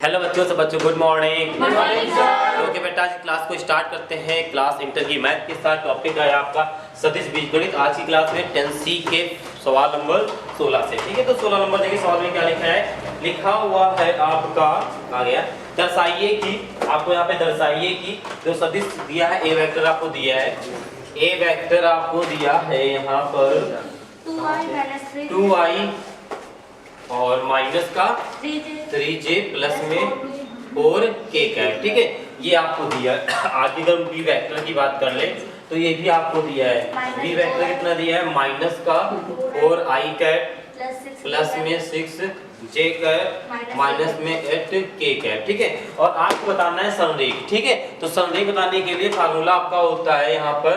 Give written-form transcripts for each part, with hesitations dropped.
Hello बच्चों, सब बच्चों good morning. Good morning sir. Okay बेटा, आज क्लास को स्टार्ट करते हैं। क्लास इंटर की मैथ के साथ टॉपिक है आपका सदिश बीजगणित। आज की क्लास में 10C के सवाल नंबर 16 से, ठीक है। तो 16 नंबर देखिए, सवाल में क्या लिखा है। लिखा हुआ है आपका, आ गया, दर्शाइए कि, आपको यहाँ पे दर्शाइए कि जो सदिश दिया है ए वेक्टर आपको दिया है, ए वेक्टर आपको दिया है यहाँ पर 2i और माइनस का 3j प्लस में 4k कैप, ठीक है। ये आपको दिया है। आज अगर बी वेक्टर की बात कर ले तो ये भी आपको दिया है। बी वेक्टर कितना दिया है, माइनस का 4i कैप प्लस में 6j कैप माइनस में 8k कैप, ठीक है। और आपको बताना है संरेख, ठीक है। तो संरेख बताने के लिए फार्मूला आपका होता है यहाँ पर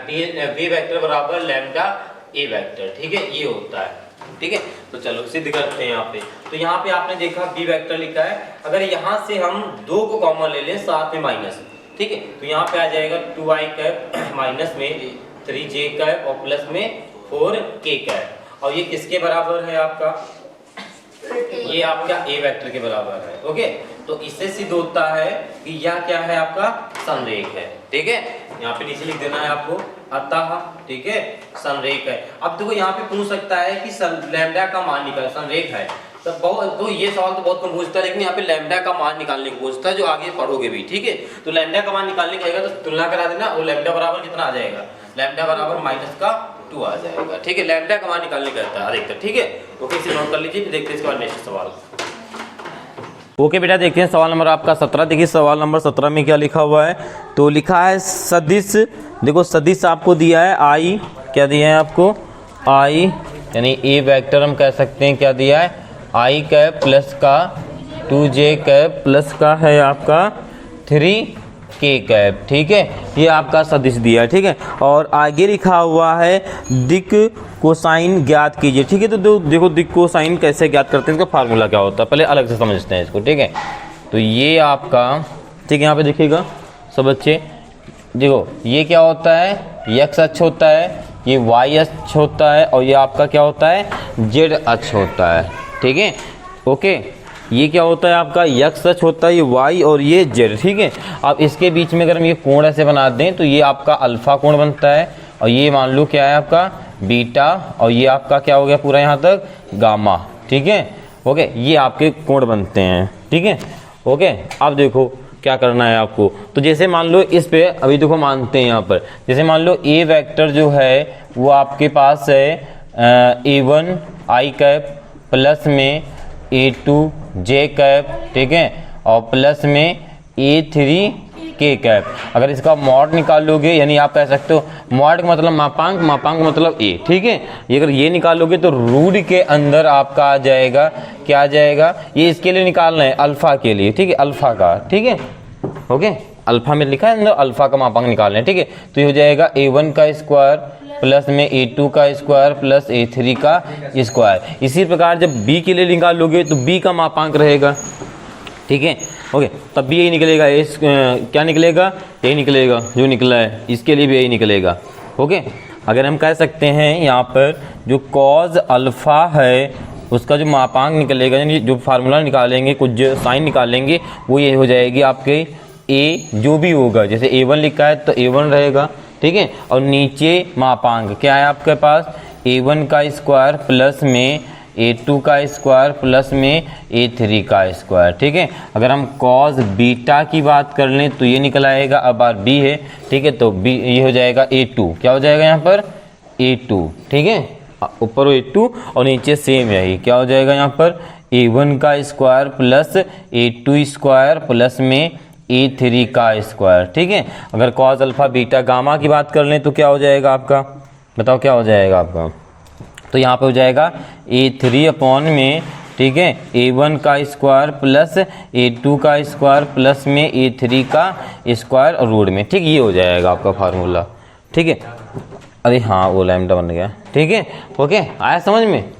बी वेक्टर बराबर लैम्डा ए वेक्टर, ठीक है। ये होता है, ठीक है। तो चलो सिद्ध करते हैं यहाँ पे। तो यहाँ पे आपने देखा बी वेक्टर लिखा है। अगर यहाँ से हम 2 को कॉमन ले लें, साथ में माइनस, ठीक है। तो यहाँ पे आ जाएगा 2i कैप माइनस में 3j कैप और प्लस में 4k कैप। और ये किसके बराबर है आपका, ये आपका ए वेक्टर के बराबर है, ओके। तो इससे सिद्ध होता है कि यह क्या है, आपका संरेख है, ठीक है। यहाँ पे नीचे लिख देना है आपको, अतः, ठीक है, संरेख है। अब देखो यहाँ पे पूछ सकता है कि लैम्डा का मान निकाल, संरेख है तो ये सवाल तो बहुत कम पूछता है, लेकिन यहाँ पे लैम्डा का मान निकालने को पूछता है, जो आगे पढ़ोगे भी, ठीक है। तो लैम्डा का मान निकालने का तो तुलना करा देना, और लैम्डा बराबर कितना आ जाएगा, लैम्डा बराबर माइनस का 2 आ जाएगा, ठीक है। लैम्डा का मान निकालने का रहता है अधिकतर, ठीक है। ओके, इसे नोट कर लीजिए, फिर देखते हैं इसके बाद नेक्स्ट सवाल। ओके बेटा, देखते हैं सवाल नंबर आपका 17। देखिए सवाल नंबर 17 में क्या लिखा हुआ है। तो लिखा है सदिश, देखो सदिश आपको दिया है आई, क्या दिया है आपको, आई यानी ए वेक्टर हम कह सकते हैं, क्या दिया है, आई कैप प्लस का 2j कैप प्लस का है आपका 3k कैप, ठीक है। ये आपका सदिश दिया है, ठीक है। और आगे लिखा हुआ है दिक कोसाइन ज्ञात कीजिए, ठीक है। तो देखो दिक कोसाइन कैसे ज्ञात करते हैं, इसका फार्मूला क्या होता है, पहले अलग से समझते हैं इसको, ठीक है। तो ये आपका, ठीक है, यहाँ पे देखिएगा सब बच्चे, देखो ये क्या होता है, x अक्ष होता है, ये y अक्ष होता है, और ये आपका क्या होता है, z अक्ष होता है, ठीक है। ओके, ये क्या होता है आपका, x अक्ष होता है, ये y और ये z, ठीक है। अब इसके बीच में अगर हम ये कोण ऐसे बना दें तो ये आपका अल्फा कोण बनता है, और ये मान लो क्या है आपका बीटा, और ये आपका क्या हो गया पूरा यहाँ तक गामा, ठीक है। ओके, ये आपके कोण बनते हैं, ठीक है। ओके, अब देखो क्या करना है आपको। तो जैसे मान लो इस पे अभी देखो मानते हैं यहाँ पर, जैसे मान लो ए वेक्टर जो है वो आपके पास है a1 i कैप प्लस में a2 j कैप, ठीक है, और प्लस में a3 k कैप। अगर इसका मॉड निकालोगे, यानी आप कह सकते हो मॉड का मतलब मापांक, मापांक मतलब a, ठीक है। ये अगर ये निकालोगे तो रूट के अंदर आपका आ जाएगा, क्या आ जाएगा, ये इसके लिए निकालना है अल्फा के लिए, ठीक है, अल्फा का, ठीक है। ओके, अल्फा में लिखा है अंदर अल्फा का मापांक निकालना है, ठीक है। तो ये हो जाएगा a1 का स्क्वायर प्लस में a2 का स्क्वायर प्लस a3 का स्क्वायर। इसी प्रकार जब b के लिए निकालोगे तो b का मापांक रहेगा, ठीक है। ओके, तब भी यही निकलेगा, क्या निकलेगा, यही निकलेगा जो निकला है, इसके लिए भी यही निकलेगा। ओके, अगर हम कह सकते हैं यहाँ पर जो कॉज अल्फा है उसका जो मापांक निकलेगा, यानी जो फार्मूला निकालेंगे, कुछ जो साइन निकालेंगे, वो ये हो जाएगी आपके a जो भी होगा, जैसे a1 लिखा है तो a1 रहेगा, ठीक है। और नीचे मापांक क्या है आपके पास, a1 का स्क्वायर प्लस में a2 का स्क्वायर प्लस में a3 का स्क्वायर, ठीक है। अगर हम कॉस बीटा की बात कर लें तो ये निकल आएगा, अब बार b है, ठीक है, तो b ये हो जाएगा a2, क्या हो जाएगा यहाँ पर a2, ठीक है, ऊपर a2 और नीचे सेम यही क्या हो जाएगा यहाँ पर a1 का square plus a2 square plus में a3 का स्क्वायर, ठीक है। अगर कॉस अल्फा बीटा गामा की बात कर लें तो क्या हो जाएगा आपका, बताओ क्या हो जाएगा आपका। तो यहाँ पे हो जाएगा a3 अपॉन में, ठीक है, a1 का स्क्वायर प्लस a2 का स्क्वायर प्लस में a3 का स्क्वायर और रूट में, ठीक, ये हो जाएगा आपका फार्मूला, ठीक है। अरे हाँ, वो लैम्डा बन गया, ठीक है। ओके, आया समझ में,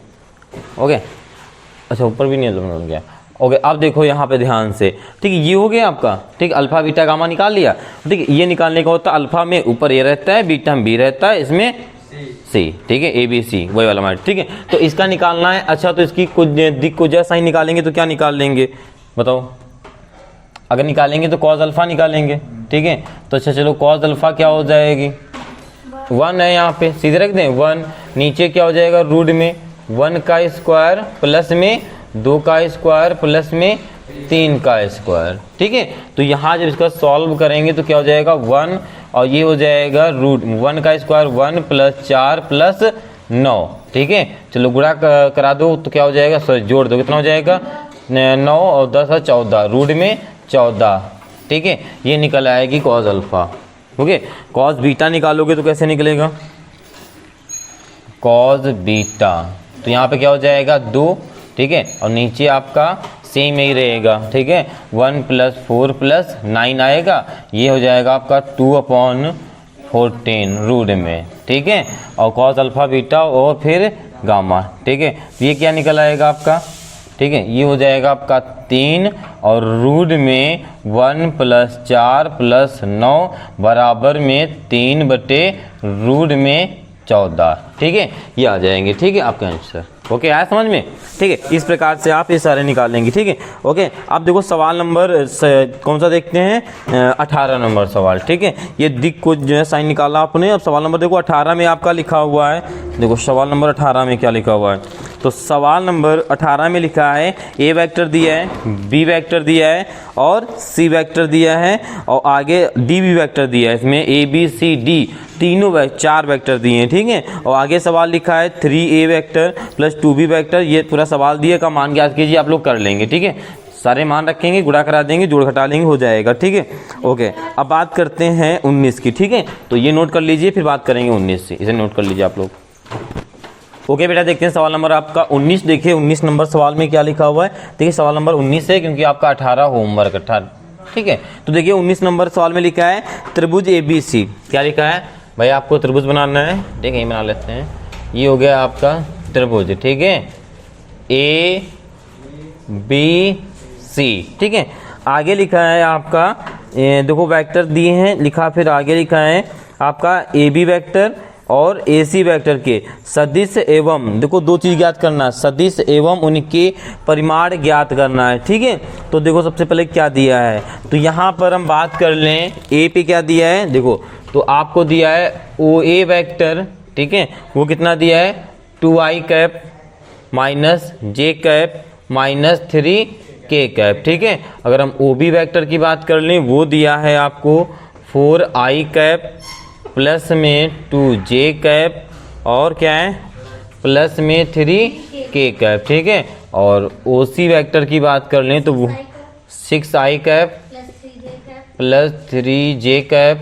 ओके। अच्छा, ऊपर भी नहीं बन गया, ओके। अब देखो यहाँ पे ध्यान से, ठीक है, ये हो गया आपका, ठीक, अल्फा बीटा गामा निकाल लिया, ठीक है। ये निकालने का होता है अल्फा में ऊपर ए रहता है, बीटा में बी रहता है, इसमें सी, ठीक है, ABC वही वाला हमारा, ठीक है। तो इसका निकालना है। अच्छा, तो इसकी कुछ दिक को जैसा ही निकालेंगे तो क्या निकाल लेंगे बताओ? अगर निकालेंगे तो कॉस अल्फा निकालेंगे, ठीक है। तो अच्छा चलो, कॉस अल्फा क्या हो जाएगी? 1 है यहाँ पे, सीधे रख दें 1। नीचे क्या हो जाएगा? रूट में 1 का स्क्वायर प्लस में 2 का स्क्वायर प्लस में 3 का स्क्वायर, ठीक है। तो यहाँ जब इसका सॉल्व करेंगे तो क्या हो जाएगा? 1 और ये हो जाएगा रूट 1 का स्क्वायर 1 + 4 + 9, ठीक है। चलो गुणा करा दो तो क्या हो जाएगा? सॉरी, जोड़ दो, कितना हो जाएगा? 9 और 10 और 14, रूट में 14, ठीक है। ये निकल आएगी cos alpha. Okay, cos beta निकालोगे तो कैसे निकलेगा? कॉस बीटा, तो यहाँ पे क्या हो जाएगा? 2, ठीक है। और नीचे आपका सेम ही रहेगा, ठीक है। 1 + 4 + 9 आएगा, ये हो जाएगा आपका 2/14 रूट में, ठीक है। और कॉस अल्फा बीटा और फिर गामा, ठीक है। ये क्या निकल आएगा आपका? ठीक है, ये हो जाएगा आपका 3 और रूट में 1 + 4 + 9 बराबर में 3/√14, ठीक है। ये आ जाएंगे, ठीक है, आपका आंसर। ओके, आया समझ में? ठीक है, इस प्रकार से आप ये सारे निकालेंगे, ठीक है। ओके, अब देखो सवाल नंबर कौन सा देखते हैं? 18 नंबर सवाल, ठीक है। ये दिक को जो है साइन निकाला आपने। अब सवाल नंबर देखो 18 में आपका लिखा हुआ है। देखो सवाल नंबर 18 में क्या लिखा हुआ है? तो सवाल नंबर 18 में लिखा है ए वेक्टर दिया है, बी वेक्टर दिया है और सी वेक्टर दिया है और आगे डी बी वेक्टर दिया है। इसमें ए बी सी डी तीनों 4 वेक्टर दिए हैं, ठीक है। और आगे सवाल लिखा है 3a वेक्टर + 2b वेक्टर। ये पूरा सवाल दिए का मान ज्ञात कीजिए, आप लोग कर लेंगे, ठीक है। सारे मान रखेंगे, गुणा करा देंगे, जोड़ घटा लेंगे, हो जाएगा, ठीक है। ओके, अब बात करते हैं 19 की, ठीक है। तो ये नोट कर लीजिए, फिर बात करेंगे 19 से, इसे नोट कर लीजिए आप लोग। ओके बेटा, देखते हैं सवाल नंबर आपका 19। देखिए 19 नंबर सवाल में क्या लिखा हुआ है। देखिए सवाल नंबर 19 है, क्योंकि आपका 18 होमवर्क 18, ठीक है। तो देखिए 19 नंबर सवाल में लिखा है त्रिभुज ABC। क्या लिखा है भाई? आपको त्रिभुज बनाना है, ठीक है, ये बना लेते हैं। ये हो गया आपका त्रिभुज, ठीक है, ABC, ठीक है। आगे लिखा है आपका देखो वेक्टर दिए हैं, लिखा फिर आगे लिखा है आपका AB वेक्टर और AC वेक्टर के सदिश एवं, देखो 2 चीज ज्ञात करना, सदिश एवं उनके परिमाण ज्ञात करना है, ठीक है। तो देखो सबसे पहले क्या दिया है, तो यहाँ पर हम बात कर लें A पे क्या दिया है। देखो तो आपको दिया है OA वेक्टर, ठीक है, वो कितना दिया है? 2i cap minus j cap minus 3k cap, ठीक है। अगर हम OB वेक्टर की बात कर लें, वो दिया है आपको 4i कैप प्लस में 2j कैप और क्या है प्लस में 3k कैप, ठीक है। और OC वेक्टर की बात कर लें तो वो 6i cap plus 3j cap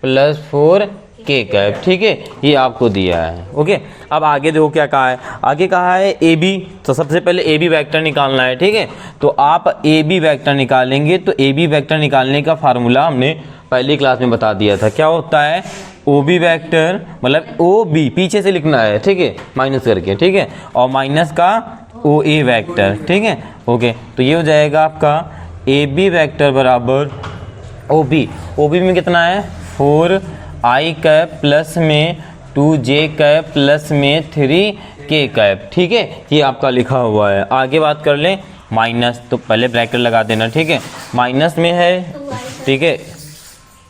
plus 4k cap, ठीक है। ये आपको दिया है। ओके, अब आगे देखो क्या कहा है। आगे कहा है AB, तो सबसे पहले AB वेक्टर निकालना है, ठीक है। तो आप AB वेक्टर निकालेंगे, तो AB वेक्टर निकालने का फार्मूला हमने पहली क्लास में बता दिया था। क्या होता है? OB वेक्टर मतलब OB पीछे से लिखना है, ठीक है, माइनस करके, ठीक है, और माइनस का OA वेक्टर, ठीक है। ओके, तो ये हो जाएगा आपका AB वेक्टर बराबर OB में कितना है? 4i कैप प्लस में 2j कैप प्लस में 3k कैप, ठीक है। ये आपका लिखा हुआ है। आगे बात कर लें माइनस, तो पहले ब्रैकेट लगा देना, ठीक है। माइनस में है, ठीक है।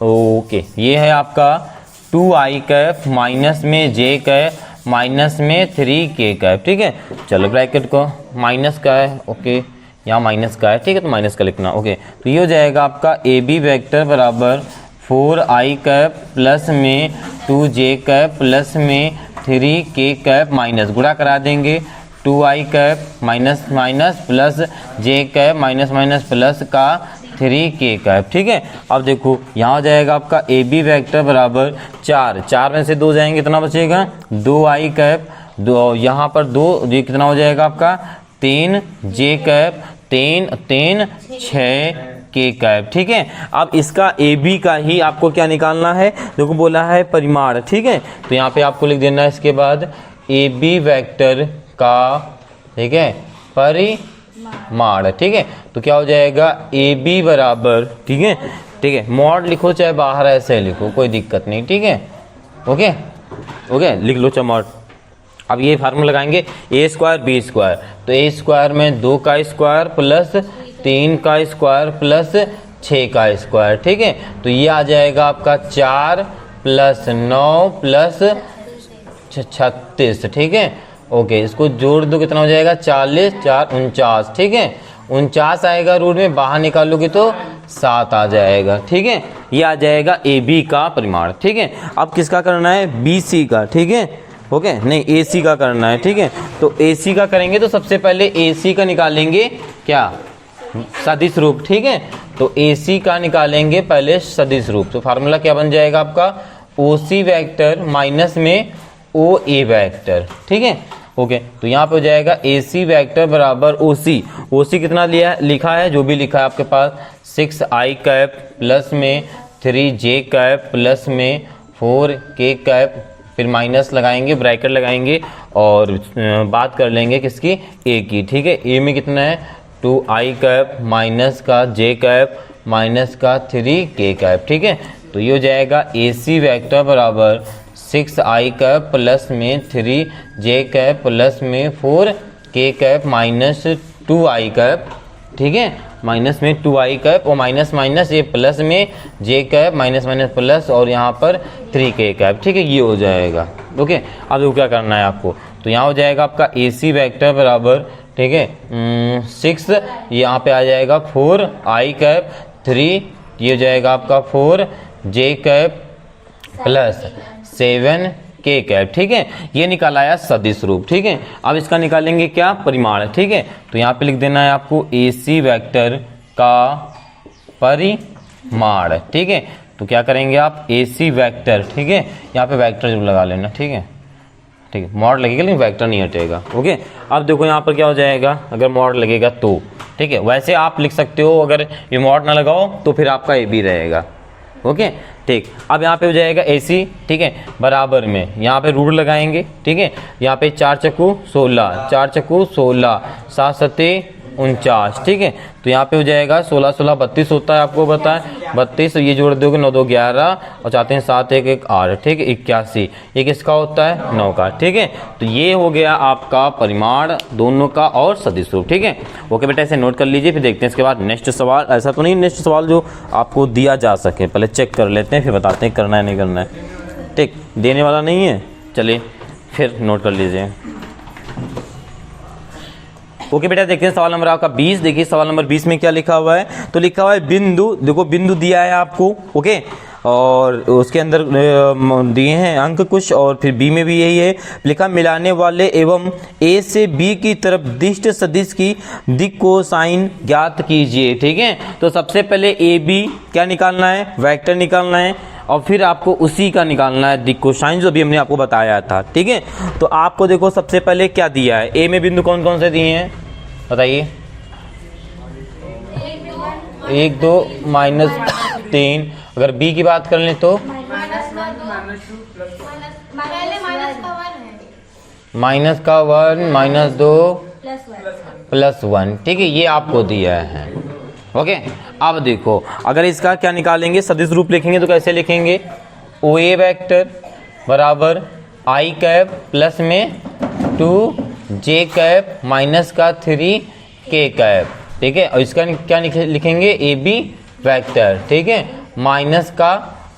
ओके, ये है आपका 2i कैप माइनस में j कैप माइनस में 3k कैप, ठीक है। चलो ब्रैकेट को माइनस का है, ओके, यहाँ माइनस का है, ठीक है, तो माइनस का लिखना। ओके, तो ये हो जाएगा आपका AB वेक्टर बराबर 4i कैप प्लस में 2j कैप प्लस में 3k कैप माइनस, गुणा करा देंगे 2i cap minus minus plus j cap minus minus plus का 3k कैप, ठीक है। अब देखो यहाँ हो जाएगा आपका AB वेक्टर बराबर 4 में से 2 जाएंगे, कितना बचेगा? 2i कैप, 2 यहाँ पर 2, ये कितना हो जाएगा आपका? 3j कैप 3 6k कैप, ठीक है। अब इसका AB का ही आपको क्या निकालना है? देखो बोला है परिमाण, ठीक है। तो यहाँ पे आपको लिख देना है इसके बाद AB वेक्टर का, ठीक है, परिमाण, ठीक है। तो क्या हो जाएगा? AB बराबर, ठीक है, ठीक है, मॉड लिखो चाहे बाहर ऐसे लिखो, कोई दिक्कत नहीं, ठीक है। ओके, ओके, लिख लो चमोट। अब ये फार्मूला लगाएंगे ए स्क्वायर बी स्क्वायर, तो ए स्क्वायर में 2 का स्क्वायर प्लस 3 का स्क्वायर प्लस 6 का स्क्वायर, ठीक है। तो ये आ जाएगा आपका 4 प्लस 9 प्लस 36, ठीक है। ओके, इसको जोड़ दो कितना हो जाएगा 40, 4 49, ठीक है। 49 आएगा रूट में, बाहर निकालोगे तो 7 आ जाएगा, ठीक है। ये आ जाएगा ए बी का परिमाण, ठीक है। अब किसका करना है, बी सी का, ठीक है। ओके, नहीं ए सी का करना है, ठीक है। तो ए सी का करेंगे तो सबसे पहले ए सी का निकालेंगे क्या, सदिश रूप, ठीक है। तो ए सी का निकालेंगे पहले सदिश रूप, तो फार्मूला क्या बन जाएगा आपका, ओ सी वैक्टर माइनस में ओ ए वैक्टर, ठीक है। ओके, तो यहाँ पे हो जाएगा ए सी वैक्टर बराबर ओ सी कितना लिखा है, जो भी लिखा है आपके पास 6i कैप प्लस में 3j कैप प्लस में 4k कैप, फिर माइनस लगाएंगे, ब्रैकेट लगाएंगे और बात कर लेंगे किसकी, ए की, ठीक है। ए में कितना है 2i कैप माइनस का j कैप माइनस का 3k कैप, ठीक है। तो ये हो जाएगा ए सी वैक्टर बराबर 6i कैप प्लस में 3j कैप प्लस में 4k cap minus 2i cap, ठीक है। माइनस में 2i कैप और माइनस माइनस ये प्लस में j cap minus minus plus और यहाँ पर 3k कैप, ठीक है। ये हो जाएगा। ओके, अब देखो क्या करना है आपको, तो यहाँ हो जाएगा आपका ए सी वैक्टर बराबर, ठीक है, 6 यहाँ पे आ जाएगा 4i कैप 3, ये हो जाएगा आपका 4j cap plus 7k cap, ठीक है। ये निकाला है सदिश रूप, ठीक है। अब इसका निकालेंगे क्या, परिमाण, ठीक है। तो यहाँ पे लिख देना है आपको ए सी वैक्टर का परिमाण, ठीक है। तो क्या करेंगे आप, ए सी वैक्टर, ठीक है, यहाँ पे वैक्टर जरूर लगा लेना, ठीक है, ठीक है। मॉड लगेगा लेकिन वैक्टर नहीं हटेगा। ओके, अब देखो यहाँ पर क्या हो जाएगा, अगर मॉड लगेगा तो, ठीक है। वैसे आप लिख सकते हो, अगर ये मॉड ना लगाओ तो फिर आपका ए बी रहेगा। ओके, ठीक। अब यहाँ पे हो जाएगा ए सी, ठीक है, बराबर में यहाँ पे रूट लगाएंगे, ठीक है। यहाँ पे 4 चक्कू 16, 4 चक्कू 16, 7 सत्ते 49, ठीक है। तो यहाँ पे हो जाएगा 16 16 32 होता है, आपको बताएं 32, ये जोड़ दोगे 9 2 11 और चाहते हैं 7 1 1 8, ठीक है, 81, ये किसका होता है 9 का, ठीक है। तो ये हो गया आपका परिमाण दोनों का और सदिश रूप, ठीक है। ओके बेटा, ऐसे नोट कर लीजिए, फिर देखते हैं इसके बाद नेक्स्ट सवाल। ऐसा तो नहीं नेक्स्ट सवाल जो आपको दिया जा सके, पहले चेक कर लेते हैं फिर बताते हैं करना है नहीं करना है, ठीक। देने वाला नहीं है, चलिए फिर नोट कर लीजिए। ओके बेटा, देखते हैं सवाल नंबर आपका 20। देखिए सवाल नंबर 20 में क्या लिखा हुआ है, तो लिखा हुआ है बिंदु, देखो बिंदु दिया है आपको, ओके, और उसके अंदर दिए हैं अंक कुछ, और फिर बी में भी यही है लिखा, मिलाने वाले एवं ए से बी की तरफ दिष्ट सदिश की दिक् को साइन ज्ञात कीजिए, ठीक है। तो सबसे पहले ए बी क्या निकालना है, वेक्टर निकालना है, और फिर आपको उसी का निकालना है दिक् कोसाइन, जो भी हमने आपको बताया था, ठीक है। तो आपको देखो सबसे पहले क्या दिया है, ए में बिंदु कौन कौन से दिए हैं बताइए, 1 2 -3। अगर बी की बात कर लें तो माइनस का 1 -2 +1, ठीक है, ये आपको दिया है। ओके, अब देखो अगर इसका क्या निकालेंगे, सदिश रूप लिखेंगे तो कैसे लिखेंगे, ओ ए वैक्टर बराबर आई कैप प्लस में 2j कैप माइनस का 3k कैप, ठीक है। और इसका क्या लिखेंगे, ए बी वैक्टर, ठीक है, माइनस का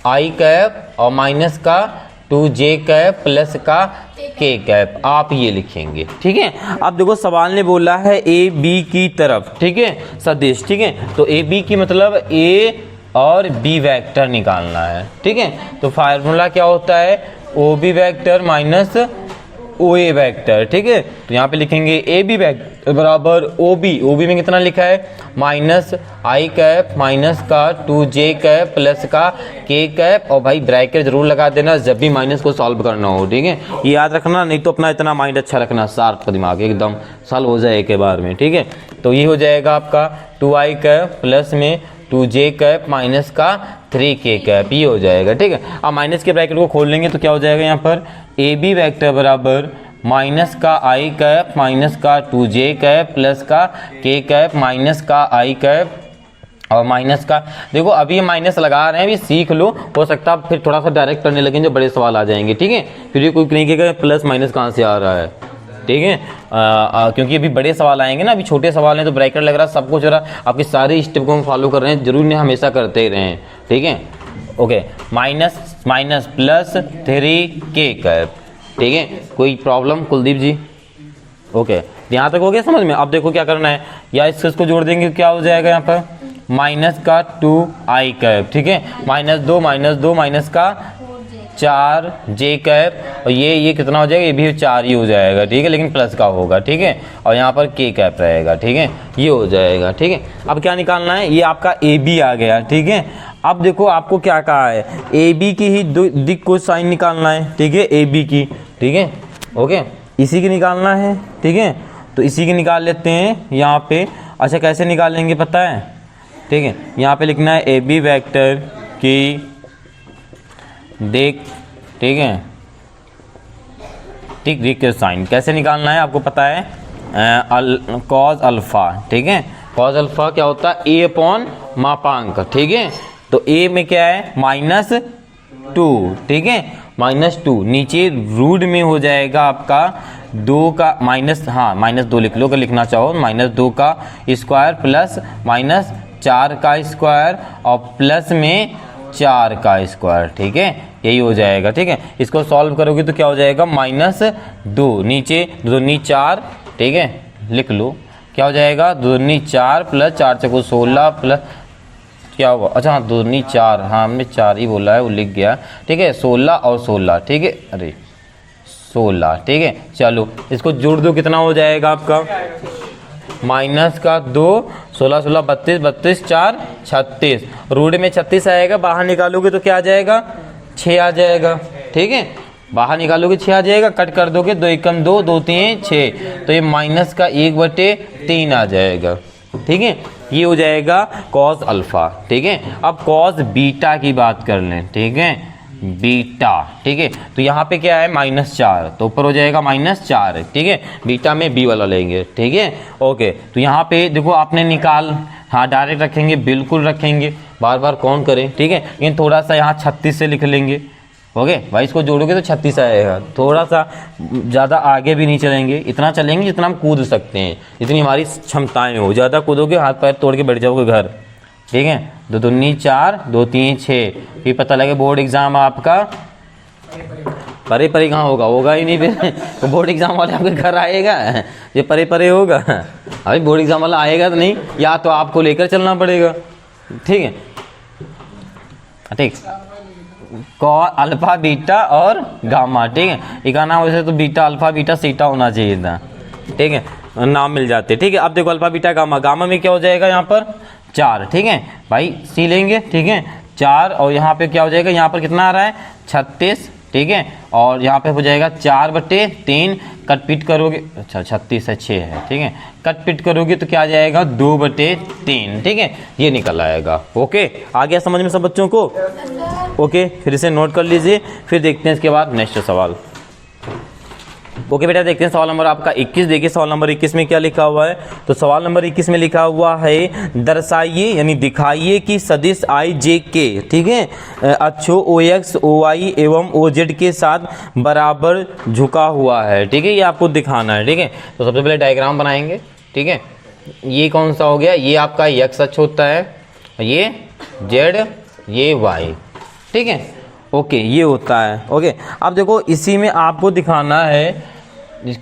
आई कैप और माइनस का 2j कैप प्लस का k कैप, आप ये लिखेंगे, ठीक है। अब देखो सवाल ने बोला है ए बी की तरफ, ठीक है, सदिश, ठीक है। तो ए बी की मतलब ए और बी वैक्टर निकालना है, ठीक है। तो फार्मूला क्या होता है, O B vector minus O ए वैक्टर, ठीक है। तो यहाँ पे लिखेंगे ए बी वैक्टर बराबर ओ बी में कितना लिखा है, माइनस आई कैप माइनस का 2j कैप प्लस का k कैप, और भाई ब्रैकेट जरूर लगा देना जब भी माइनस को सॉल्व करना हो, ठीक है। ये याद रखना, नहीं तो अपना इतना माइंड अच्छा रखना, शार्प दिमाग एकदम सॉल्व हो जाए एक बार में, ठीक है। तो ये हो जाएगा आपका 2i कैप प्लस में 2j कैप माइनस का 3k कैप, ये हो जाएगा, ठीक है। अब माइनस के ब्रैकेट को खोल लेंगे तो क्या हो जाएगा, यहाँ पर ए बी वैक्टर बराबर माइनस का आई कैप माइनस का 2j कैप प्लस का k कैप माइनस का आई कैप और माइनस का देखो अभी ये माइनस लगा रहे हैं, अभी सीख लो, हो सकता है फिर थोड़ा सा डायरेक्ट करने लगेंगे जो बड़े सवाल आ जाएंगे, ठीक है। फिर ये कोई नहीं कहेगा प्लस माइनस कहाँ से आ रहा है, ठीक है। क्योंकि अभी बड़े सवाल आएंगे ना, अभी छोटे सवाल हैं तो ब्रैकेट लग रहा है, सब कुछ हो रहा, आपके सारे स्टेप को हम फॉलो कर रहे हैं, जरूरी नहीं हमेशा करते ही रहें, ठीक है। Okay, minus minus plus 3k cap, ठीक है। कोई प्रॉब्लम कुलदीप जी? ओके, यहाँ तक हो गया समझ में। अब देखो क्या करना है, या इसको जोड़ देंगे क्या हो जाएगा यहाँ पर माइनस का 2i कैप, ठीक है। माइनस दो माइनस का 4j कैप, और ये कितना हो जाएगा, ये भी 4 ही हो जाएगा, ठीक है, लेकिन प्लस का होगा, ठीक है। और यहाँ पर k कैप रहेगा, ठीक है, ये हो जाएगा, ठीक है। अब क्या निकालना है, ये आपका AB आ गया, ठीक है। अब देखो आपको क्या कहा है, AB की ही दिक् को साइन निकालना है, ठीक है, AB की, ठीक है। ओके, इसी की निकालना है, ठीक है। तो इसी की निकाल लेते हैं यहाँ पे। अच्छा, कैसे निकालेंगे पता है, ठीक है। यहाँ पे लिखना है AB वेक्टर की दिक्, ठीक है, दिक् के साइन कैसे निकालना है आपको पता है, कॉस अल्फा, ठीक है। कॉस अल्फा क्या होता है, A अपॉन मापांक, ठीक है। तो A में क्या है -2, ठीक है, -2, नीचे रूट में हो जाएगा आपका 2 का -2 लिख लो अगर लिखना चाहो, -2 का स्क्वायर प्लस -4 का स्क्वायर और प्लस में 4 का स्क्वायर, ठीक है, यही हो जाएगा, ठीक है। इसको सॉल्व करोगे तो क्या हो जाएगा -2, नीचे 2 दूनी 4, ठीक है, लिख लो क्या हो जाएगा 2 दूनी 4 प्लस 4 चौको 16 प्लस क्या हुआ, अच्छा हाँ 2 दूनी 4, हाँ हमने 4 ही बोला है, वो लिख गया, ठीक है। 16 और 16, ठीक है, अरे 16, ठीक है। चलो इसको जोड़ दो, कितना हो जाएगा आपका माइनस का 2, 16 16 32, 32 4 36, रूट में 36 आएगा, बाहर निकालोगे तो क्या आ जाएगा 6 आ जाएगा, ठीक है। बाहर निकालोगे 6 आ जाएगा, कट कर दोगे 2 एकम 2, 2 3 6, तो ये माइनस का 1/3 आ जाएगा, ठीक है। ये हो जाएगा कॉस अल्फा, ठीक है। अब कॉस बीटा की बात कर लें, ठीक है, बीटा, ठीक है। तो यहाँ पे क्या है -4, तो ऊपर हो जाएगा -4, ठीक है। बीटा में B वाला लेंगे, ठीक है। ओके, तो यहाँ पे देखो आपने निकाल, हाँ डायरेक्ट रखेंगे, बिल्कुल रखेंगे, बार बार कौन करें, ठीक है। लेकिन थोड़ा सा यहाँ 36 से लिख लेंगे, ओके भाई, इसको जोड़ोगे तो 36 आएगा, थोड़ा सा ज़्यादा आगे भी नहीं चलेंगे, इतना चलेंगे जितना हम कूद सकते हैं, जितनी हमारी क्षमताएं हो, ज़्यादा कूदोगे हाथ पैर तोड़ के बैठ जाओगे घर, ठीक है। 2 दूनी 4, 2 3 6, फिर पता लगे बोर्ड एग्जाम आपका परे परे कहाँ होगा ही नहीं, फिर तो बोर्ड एग्जाम वाले आपके घर आएगा, ये परे परे होगा, अभी बोर्ड एग्जाम वाला आएगा तो नहीं, या तो आपको लेकर चलना पड़ेगा, ठीक है, ठीक। कॉस अल्फा बीटा और गामा, ठीक है। एक नाम वैसे तो बीटा अल्फा बीटा सीटा होना चाहिए था, ठीक है, नाम मिल जाते, ठीक है। अब देखो अल्फा बीटा गामा, गामा में क्या हो जाएगा यहाँ पर 4, ठीक है भाई, सी लेंगे, ठीक है, 4, और यहाँ पे क्या हो जाएगा, यहाँ पर कितना आ रहा है 36, ठीक है, और यहाँ पे हो जाएगा 4/3, कट पिट करोगे, अच्छा 36 है 6 है, ठीक है, कट पिट करोगे तो क्या आ जाएगा 2/3, ठीक है, ये निकल आएगा। ओके, आ गया समझ में सब बच्चों को? ओके, फिर इसे नोट कर लीजिए, फिर देखते हैं इसके बाद नेक्स्ट सवाल। ओके बेटा, देखते हैं सवाल नंबर आपका 21। देखिए सवाल नंबर 21 में क्या लिखा हुआ है, तो सवाल नंबर 21 में लिखा हुआ है दर्शाइए यानी दिखाइए कि सदिश i j k, ठीक है, अक्षों ox oy एवं oz के साथ बराबर झुका हुआ है, ठीक है, ये आपको दिखाना है, ठीक है। तो सबसे पहले डायग्राम बनाएंगे, ठीक है। ये कौन सा हो गया, ये आपका x अक्ष होता है, ये z, ये y, ठीक है। ओके, ये होता है, ओके। अब देखो इसी में आपको दिखाना है,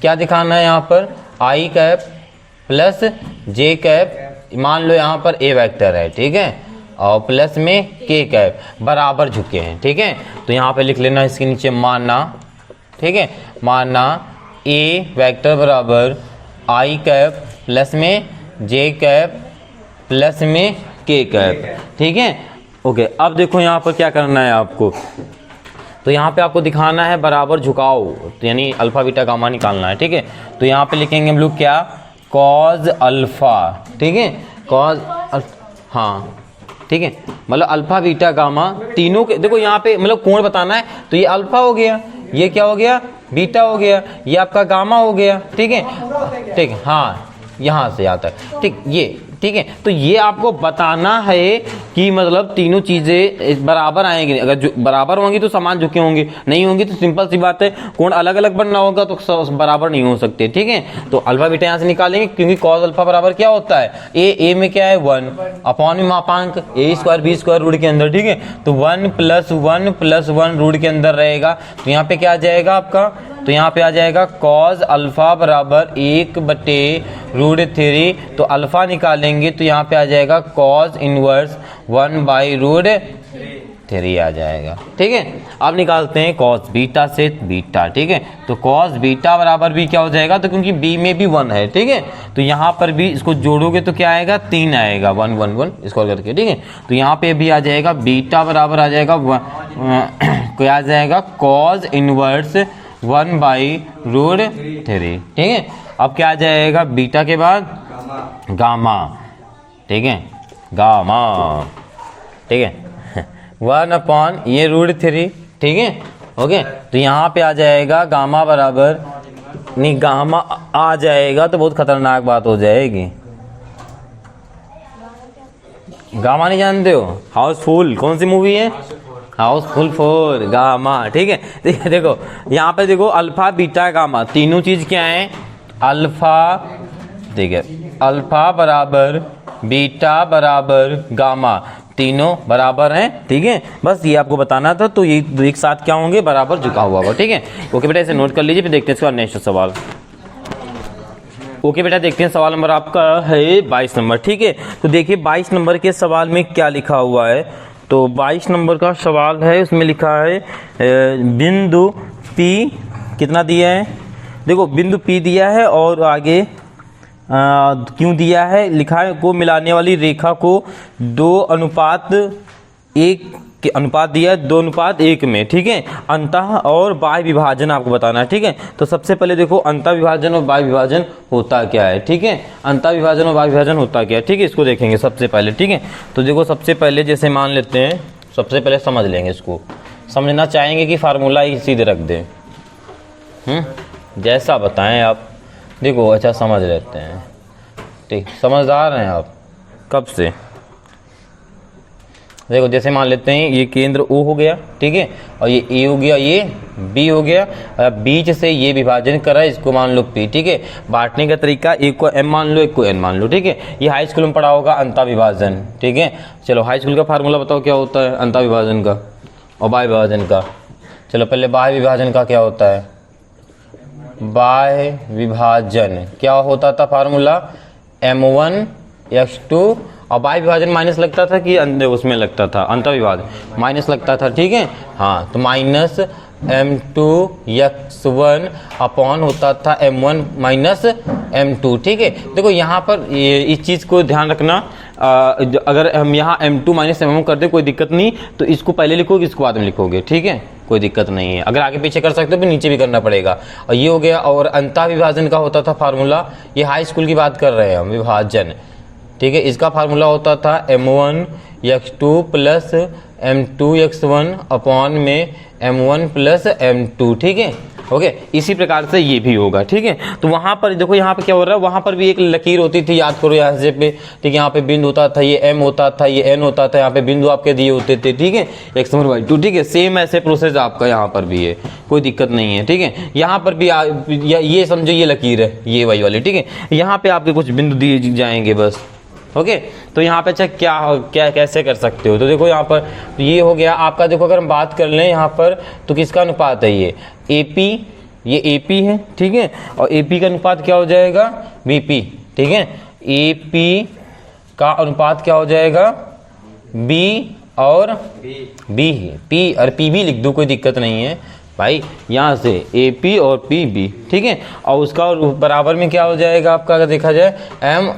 क्या दिखाना है यहाँ पर i cap plus j cap, मान लो यहाँ पर a वेक्टर है, ठीक है, और प्लस में k कैप बराबर झुके हैं, ठीक है। तो यहाँ पे लिख लेना इसके नीचे माना, ठीक है, माना a वेक्टर बराबर i कैप प्लस में j कैप प्लस में k कैप, ठीक है। ओके, अब देखो यहाँ पर क्या करना है आपको, तो यहाँ पे आपको दिखाना है बराबर झुकाव, तो यानी अल्फा बीटा गामा निकालना है, ठीक है। तो यहाँ पे लिखेंगे हम लोग क्या, कॉज अल्फा, ठीक है, कॉज, हाँ ठीक है, मतलब अल्फा बीटा गामा तीनों के, देखो यहाँ पे मतलब कोण बताना है, तो ये अल्फा हो गया, ये क्या हो गया बीटा हो गया, ये आपका गामा हो गया, ठीक है, ठीक है, हाँ यहाँ से आता है, ठीक। ये ठीक है। तो ये आपको बताना है कि मतलब तीनों चीजें बराबर आएंगी, अगर बराबर होंगी तो समान झुके होंगे, नहीं होंगी तो सिंपल सी बात है कोण अलग अलग बनना होगा तो बराबर नहीं हो सकते, ठीक है। तो अल्फा बीटा यहाँ से निकालेंगे क्योंकि कॉस अल्फा बराबर क्या होता है, ए में क्या है 1 अपॉन में मापांक ए स्क्वायर बी स्क्वायर रूट के अंदर, ठीक है। तो 1 + 1 रूट के अंदर रहेगा, तो यहाँ पे क्या आ जाएगा आपका, तो यहाँ पे आ जाएगा कॉस अल्फा बराबर 1/√3। तो अल्फा निकालेंगे तो यहाँ पे आ जाएगा कॉस इनवर्स 1/√3 आ जाएगा, ठीक है। अब निकालते हैं कॉस बीटा से बीटा, ठीक है। तो कॉस बीटा बराबर भी क्या हो जाएगा, तो क्योंकि बी में भी 1 है, ठीक है, तो यहाँ पर भी इसको जोड़ोगे तो क्या आएगा 3 आएगा, 1 1 1 इसको करके, ठीक है। तो यहाँ पे भी आ जाएगा बीटा बराबर आ जाएगा क्या आ जाएगा कॉस इनवर्स 1/√3, ठीक है। अब क्या आ जाएगा बीटा के बाद गामा, ठीक है, गामा, ठीक है 1 ये √3, ठीक है, ओके। तो यहाँ पे आ जाएगा गामा बराबर, नहीं गामा आ जाएगा तो बहुत खतरनाक बात हो जाएगी। गामा नहीं जानते हो, हाउसफुल कौन सी मूवी है, हाउसफुल 4 गामा, ठीक है। देखो यहाँ पे देखो अल्फा बीटा गामा तीनों चीज क्या है, अल्फा, ठीक है, अल्फा बराबर बीटा बराबर गामा तीनों बराबर हैं, ठीक है। बस ये आपको बताना था, तो ये एक साथ क्या होंगे, बराबर झुका हुआ होगा, ठीक है। ओके बेटा, इसे नोट कर लीजिए, फिर देखते हैं इसका नेक्स्ट सवाल। ओके बेटा, देखते हैं सवाल नंबर आपका है 22 नंबर, ठीक है। तो देखिए 22 नंबर के सवाल में क्या लिखा हुआ है, तो 22 नंबर का सवाल है, उसमें लिखा है बिंदु P कितना दिया है, देखो बिंदु P दिया है और आगे क्यों दिया है, लिखा है को मिलाने वाली रेखा को 2:1 के अनुपात दिया है, 2:1 में, ठीक है। अंतः और बाह्य विभाजन आपको बताना है, ठीक है। तो सबसे पहले देखो अंतः विभाजन और बाह्य विभाजन होता क्या है, ठीक है, अंतः विभाजन और बाह्य विभाजन होता क्या है, ठीक है, इसको देखेंगे सबसे पहले, ठीक है। तो देखो सबसे पहले जैसे मान लेते हैं, सबसे पहले समझ लेंगे इसको, समझना चाहेंगे कि फार्मूला ही सीधे रख दें, जैसा बताएं आप, देखो अच्छा समझ लेते हैं, ठीक, समझदार हैं आप कब से। देखो जैसे मान लेते हैं ये केंद्र O हो गया, ठीक है, और ये A हो गया, ये B हो गया, बीच से ये विभाजन करा, इसको मान लो P, ठीक है। बांटने का तरीका एक को M मान लो, एक को N मान लो, ठीक है। ये हाई स्कूल में पढ़ा होगा अंतः विभाजन, ठीक है। चलो हाई स्कूल का फार्मूला बताओ क्या होता है अंतः विभाजन का और बाह्य विभाजन का। चलो पहले बाह्य विभाजन का क्या होता है, बाह्य विभाजन क्या होता था फार्मूला, M1x2, और बाह्य विभाजन माइनस लगता था कि उसमें लगता था, अंतः विभाजन माइनस लगता था, ठीक है। हाँ, तो -M2x1 अपॉन होता था M1 - M2, ठीक है। देखो यहाँ पर इस चीज़ को ध्यान रखना, अगर हम यहाँ M2 - M1 कर दे कोई दिक्कत नहीं, तो इसको पहले लिखोगे इसको बाद में लिखोगे, ठीक है, कोई दिक्कत नहीं है। अगर आगे पीछे कर सकते हो तो नीचे भी करना पड़ेगा, और ये हो गया। और अंतः विभाजन का होता था फार्मूला, ये हाई स्कूल की बात कर रहे हैं हम, विभाजन, ठीक है, इसका फार्मूला होता था M1x2 + M2x1 अपॉन में M1 + M2, ठीक है, ओके। इसी प्रकार से ये भी होगा, ठीक है। तो वहां पर देखो यहाँ पे क्या हो रहा है, वहां पर भी एक लकीर होती थी, याद करो यहाँ से पे, ठीक है। यहाँ पे बिंदु होता था, ये M होता था, ये N होता था, यहाँ पे बिंदु आपके दिए होते थे, ठीक है, x1 y2, ठीक है। सेम ऐसे प्रोसेस आपका यहाँ पर भी है, कोई दिक्कत नहीं है, ठीक है। यहाँ पर भी ये समझो ये लकीर है, ये वही वाली, ठीक है। यहाँ पे आपके कुछ बिंदु दिए जाएंगे बस, ओके। तो यहाँ पे अच्छा क्या कैसे कर सकते हो, तो देखो यहाँ पर तो ये हो गया आपका। देखो अगर हम बात कर लें यहाँ पर, तो किसका अनुपात है, ये AP, ये AP है, ठीक है, और AP का अनुपात क्या हो जाएगा, BP, ठीक है। AP का अनुपात क्या हो जाएगा, B और B, P और PB लिख दो, कोई दिक्कत नहीं है भाई, यहाँ से AP और PB, ठीक है। और उसका बराबर में क्या हो जाएगा आपका, अगर देखा जाए M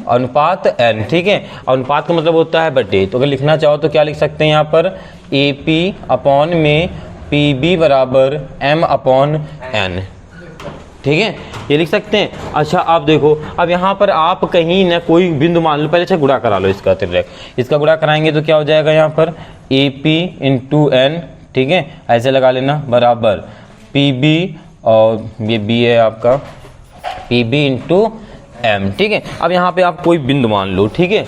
अनुपात N, ठीक है। अनुपात का मतलब होता है बटे, तो अगर लिखना चाहो तो क्या लिख सकते हैं यहाँ पर, AP अपॉन में PB बराबर M/N, ठीक है, ये लिख सकते हैं। अच्छा आप देखो, अब यहाँ पर आप कहीं ना कोई बिंदु मान लो, पहले अच्छा गुणा करा लो इसका, इसका गुणा कराएंगे तो क्या हो जाएगा यहाँ पर AP × N, ठीक है, ऐसे लगा लेना, बराबर PB और ये B है आपका, PB × m, ठीक है। अब यहाँ पे आप कोई बिंदु मान लो, ठीक है,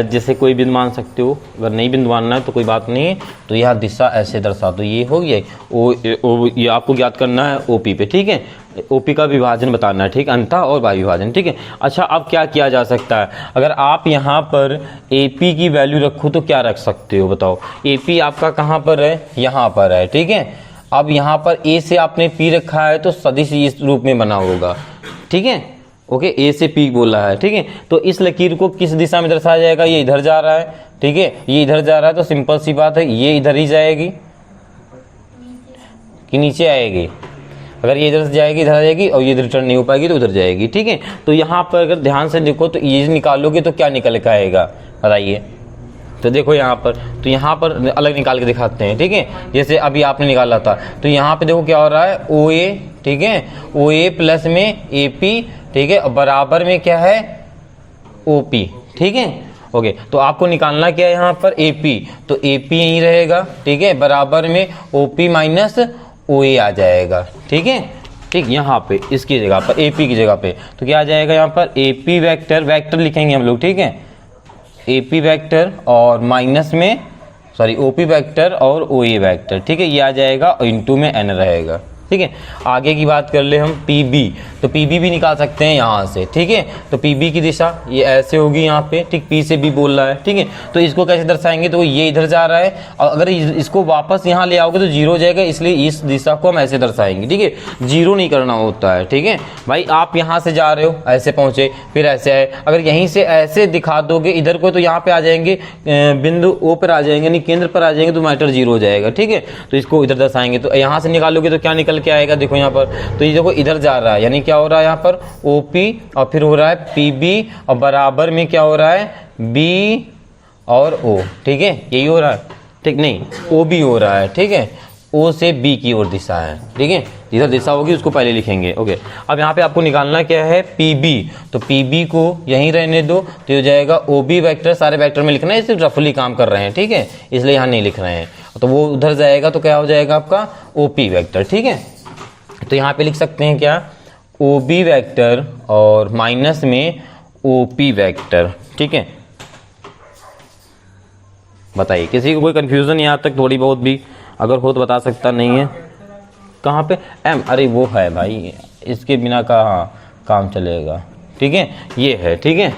जैसे कोई बिंदु मान सकते हो, अगर नहीं बिंदु मानना है तो कोई बात नहीं है। तो यह दिशा ऐसे दर्शा, तो ये हो गया ये आपको ज्ञात करना है ओपी पे, ठीक है। ओपी का विभाजन बताना है, ठीक, अंतः और वायु विभाजन, ठीक है। अच्छा, अब क्या किया जा सकता है, अगर आप यहाँ पर एपी की वैल्यू रखो तो क्या रख सकते हो बताओ। एपी आपका कहाँ पर है, यहाँ पर है, ठीक है। अब यहाँ पर ए से आपने पी रखा है तो सदिश इस रूप में बना होगा, ठीक है। ओके, ए से पी बोला है, ठीक है। तो इस लकीर को किस दिशा में दर्शाया जाएगा, ये इधर जा रहा है, ठीक है, ये इधर जा रहा है, तो सिंपल सी बात है ये इधर ही जाएगी कि नीचे आएगी। अगर ये इधर से जाएगी इधर आ जाएगी, और ये रिटर्न नहीं हो पाएगी तो उधर जाएगी, ठीक है। तो यहाँ पर अगर ध्यान से देखो तो ये निकालोगे तो क्या निकल के आएगा बताइए। तो देखो यहाँ पर, तो यहाँ पर अलग निकाल के दिखाते हैं, ठीक है। जैसे अभी आपने निकाला था, तो यहाँ पे देखो क्या हो रहा है, ओ ए, ठीक है, ओ ए प्लस में ए पी, ठीक है, बराबर में क्या है, ओ पी, ठीक है। ओके, तो आपको निकालना क्या है यहाँ पर, ए पी, तो ए पी यहीं रहेगा, ठीक है, बराबर में ओ पी माइनस ओ ए आ जाएगा, ठीक है, ठीक। यहाँ पे इसकी जगह पर ए पी की जगह पे तो क्या आ जाएगा, यहाँ पर ए पी वैक्टर, वैक्टर लिखेंगे हम लोग, ठीक है, ए पी वैक्टर और माइनस में सॉरी ओ पी वैक्टर और ओ ए वैक्टर, ठीक है, ये आ जाएगा और इनटू में एन रहेगा, ठीक है। आगे की बात कर ले हम पी बी, तो पी बी भी निकाल सकते हैं यहाँ से, ठीक है। तो पी बी की दिशा ये ऐसे होगी यहाँ पे, ठीक, पी से बी बोल रहा है, ठीक है। तो इसको कैसे दर्शाएंगे, तो ये इधर जा रहा है और अगर इसको वापस यहाँ ले आओगे तो जीरो हो जाएगा, इसलिए इस दिशा को हम ऐसे दर्शाएंगे, ठीक है। जीरो नहीं करना होता है, ठीक है भाई। आप यहाँ से जा रहे हो, ऐसे पहुँचे, फिर ऐसे आए, अगर यहीं से ऐसे दिखा दोगे इधर को तो यहाँ पे आ जाएंगे, बिंदु ओ पर आ जाएंगे, यानी केंद्र पर आ जाएंगे, तो मैटर जीरो हो जाएगा, ठीक है। तो इसको इधर दर्शाएंगे, तो यहाँ से निकालोगे तो क्या निकल क्या आएगा, देखो यहाँ पर, तो ये देखो इधर जा रहा है, यानी क्या हो रहा है यहाँ पर OP और फिर हो रहा है PB और बराबर में क्या हो रहा है B और O, ठीक है, यही हो रहा है, ठीक, नहीं OB हो रहा है, ठीक है, O से B की ओर दिशा है, ठीक है, जिधर दिशा होगी उसको पहले लिखेंगे। ओके, अब यहाँ पे आपको निकालना क्या है, PB, तो PB को यहीं रहने दो, तो हो जाएगा OB वेक्टर, सारे वेक्टर में लिखना है, सिर्फ रफली काम कर रहे हैं, ठीक है, इसलिए यहाँ नहीं लिख रहे हैं, तो वो उधर जाएगा तो क्या हो जाएगा आपका OP वेक्टर, ठीक है। तो यहाँ पे लिख सकते हैं क्या, OB वेक्टर और माइनस में OP वेक्टर, ठीक है। बताइए किसी को कोई कंफ्यूजन यहाँ तक थोड़ी बहुत भी अगर हो तो बता सकता, नहीं है कहाँ पे M, अरे वो है भाई, इसके बिना कहाँ काम चलेगा, ठीक है, ये है, ठीक है।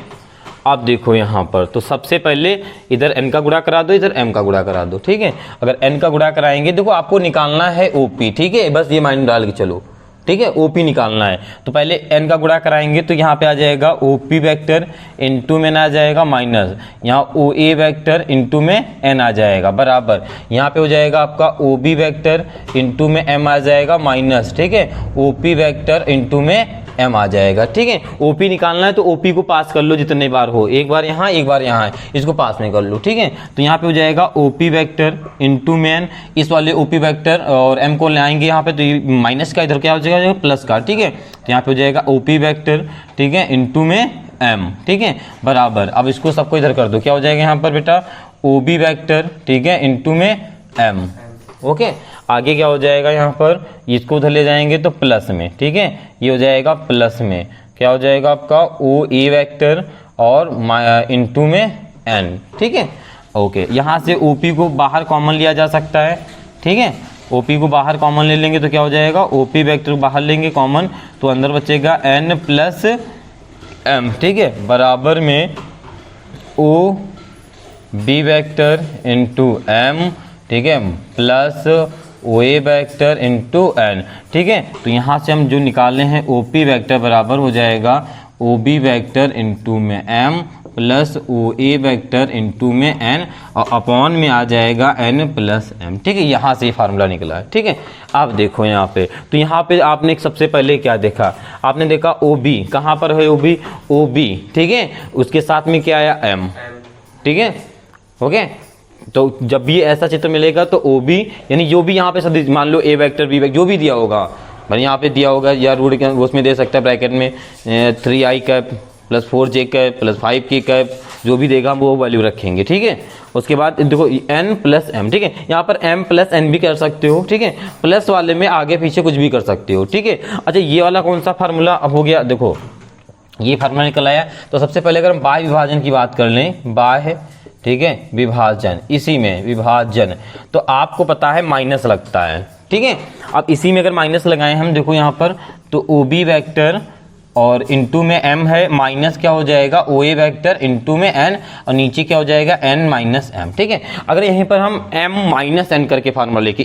आप देखो यहाँ पर, तो सबसे पहले इधर n का गुणा करा दो, इधर m का गुणा करा दो, ठीक है। अगर n का गुणा कराएंगे, देखो आपको निकालना है OP, ठीक है, बस ये माइनस डाल के चलो, ठीक है, OP निकालना है। तो पहले n का गुणा कराएंगे तो यहाँ पे आ जाएगा OP वेक्टर इंटू में n आ जाएगा माइनस, यहाँ OA वेक्टर इंटू में n आ जाएगा, बराबर यहाँ पे हो जाएगा आपका OB वेक्टर इंटू में m आ जाएगा माइनस, ठीक है, OP वेक्टर इंटू में m आ जाएगा, ठीक है। OP निकालना है तो OP को पास कर लो जितने बार हो, एक बार यहाँ एक बार यहाँ, इसको पास में कर लो, ठीक है। तो यहाँ पे हो जाएगा OP वेक्टर इंटू में n, इस वाले OP वेक्टर और m को ले आएंगे यहाँ पे, तो ये माइनस का इधर क्या हो जाएगा, प्लस का, ठीक है। तो यहाँ पे हो जाएगा OP वेक्टर, ठीक है, इंटू में m, ठीक है, बराबर, अब इसको सबको इधर कर दो, क्या हो जाएगा यहाँ पर बेटा OB वेक्टर, ठीक है, इंटू में m, ओके। आगे क्या हो जाएगा यहाँ पर, इसको उधर ले जाएंगे तो प्लस में, ठीक है, ये हो जाएगा प्लस में, क्या हो जाएगा आपका OA वेक्टर और इंटू में n, ठीक है, ओके। यहाँ से OP को बाहर कॉमन लिया जा सकता है, ठीक है, OP को बाहर कॉमन ले लेंगे तो क्या हो जाएगा, OP वेक्टर को बाहर लेंगे कॉमन तो अंदर बचेगा n प्लस m, ठीक है, बराबर में OB वेक्टर इंटू m, ठीक है, plus OA vector into n, ठीक है। तो यहाँ से हम जो निकाले हैं OP वेक्टर बराबर हो जाएगा OB वेक्टर इंटू में m plus OA vector into में n और अपॉन में आ जाएगा n प्लस m, ठीक है, यहाँ से फार्मूला निकला है, ठीक है। आप देखो यहाँ पे, तो यहाँ पे आपने सबसे पहले क्या देखा, आपने देखा OB, कहाँ पर है OB, ठीक है, उसके साथ में क्या आया m, ठीक है, ओके। तो जब भी ऐसा चित्र मिलेगा तो OB यानी जो भी यहाँ पे सदिश, मान लो A वेक्टर B वेक्टर जो भी दिया होगा, भाई यहाँ पे दिया होगा या रूट उसमें दे सकता है ब्रैकेट में 3i cap plus 4j cap plus 5k cap, जो भी देगा हम वो वैल्यू रखेंगे, ठीक है। उसके बाद देखो n प्लस m, ठीक है, यहाँ पर m प्लस n भी कर सकते हो, ठीक है, प्लस वाले में आगे पीछे कुछ भी कर सकते हो, ठीक है। अच्छा ये वाला कौन सा फार्मूला हो गया, देखो ये फार्मूला निकल आया। तो सबसे पहले अगर हम बाह्य विभाजन की बात कर लें, बाह्य, ठीक है, विभाजन, इसी में विभाजन, तो आपको पता है माइनस लगता है, ठीक है। अब इसी में अगर माइनस लगाएं हम, देखो यहाँ पर, तो ओ बी वैक्टर और इनटू में m है, माइनस क्या हो जाएगा ओ ए वैक्टर इनटू में n, और नीचे क्या हो जाएगा n माइनस m, ठीक है। अगर यहीं पर हम m माइनस n करके फार्मूला लेके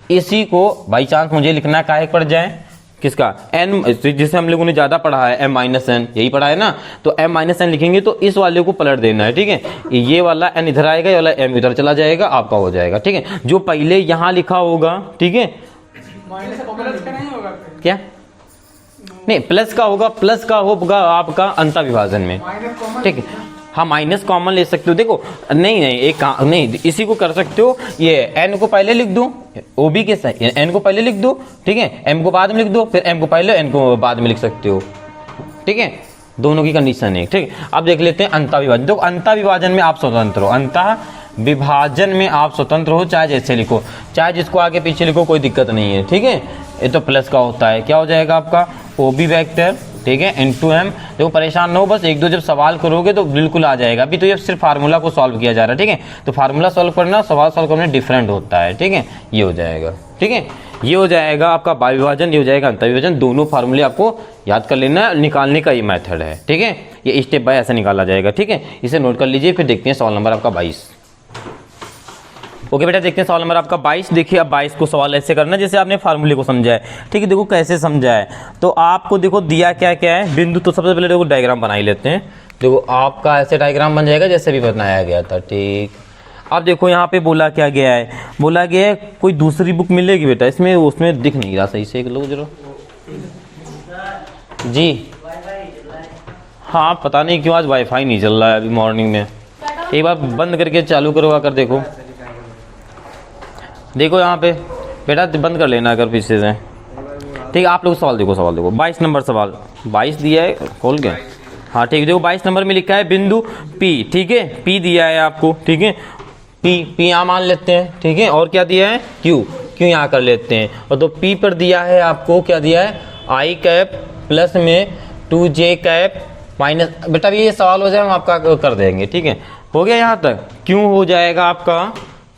इसी को बाई चांस मुझे लिखना काहे पड़ जाए, किसका, n, जिसे हम लोगों ने ज्यादा पढ़ा है m माइनस n, यही पढ़ा है ना, तो m माइनस n लिखेंगे तो इस वाले को पलट देना है, ठीक है। ये वाला n इधर आएगा, ये वाला m इधर चला जाएगा, आपका हो जाएगा, ठीक है। जो पहले यहाँ लिखा होगा, ठीक है, क्या नहीं प्लस का होगा, प्लस का होगा आपका अंतर विभाजन में, ठीक है। हाँ माइनस कॉमन ले सकते हो, देखो नहीं एक नहीं, इसी को कर सकते हो, ये n को पहले लिख दो, ओ बी के साथ n को पहले लिख दो, ठीक है, m को बाद में लिख दो, फिर m को पहले n को बाद में लिख सकते हो, ठीक है। दोनों की कंडीशन है, ठीक है। अब देख लेते हैं अंतर विभाजन। देखो अंतर विभाजन में आप स्वतंत्र हो, अंतर विभाजन में आप स्वतंत्र हो, चाहे जैसे लिखो, चाहे जिसको आगे पीछे लिखो, कोई दिक्कत नहीं है, ठीक है। ये तो प्लस का होता है, क्या हो जाएगा आपका ओ बी वैक्टर, ठीक है, इनटू m। देखो परेशान ना हो, बस एक दो जब सवाल करोगे तो बिल्कुल आ जाएगा। अभी तो ये सिर्फ फार्मूला को सॉल्व किया जा रहा है, ठीक है। तो फार्मूला सॉल्व करना, सवाल सॉल्व करना डिफरेंट होता है, ठीक है। ये हो जाएगा, ठीक है, ये हो जाएगा आपका बाह्य विभाजन, ये हो जाएगा अंतर विभाजन। दोनों फार्मूले आपको याद कर लेना, निकालने का ये मेथड है, ठीक है। ये स्टेप बाय ऐसे निकाला जाएगा, ठीक है। इसे नोट कर लीजिए, फिर देखते हैं सवाल नंबर आपका 22। ओके बेटा, देखते हैं सवाल नंबर आपका 22। देखिए अब 22 को सवाल ऐसे करना जैसे आपने फार्मूले को समझा है, ठीक है। देखो कैसे समझा है, तो आपको देखो दिया क्या क्या है बिंदु। तो सबसे पहले देखो डायग्राम बना ही लेते हैं। देखो आपका ऐसे डायग्राम बन जाएगा जैसे भी बनाया गया था, ठीक। अब देखो यहाँ पे बोला क्या गया है, बोला गया है कोई दूसरी बुक मिलेगी बेटा, इसमें उसमें दिख नहीं रहा सही से, एक लोग जरा जी। हाँ पता नहीं क्यों आज वाईफाई नहीं चल रहा है अभी मॉर्निंग में, एक बार बंद करके चालू करवा कर देखो। देखो यहाँ पे बेटा बंद कर लेना अगर पीछे से, ठीक है। आप लोग सवाल देखो, 22 नंबर सवाल 22 दिया है, खोल के, हाँ ठीक है। देखो 22 नंबर में लिखा है बिंदु P, ठीक है, P दिया है आपको, ठीक है, P यहाँ मान लेते हैं, ठीक है। और क्या दिया है Q यहाँ कर लेते हैं। और तो P पर दिया है आपको क्या दिया है I कैप प्लस में 2J कैप माइनस, बेटा ये सवाल हो जाए हम आपका कर देंगे, ठीक है। हो गया यहाँ तक। Q हो जाएगा आपका,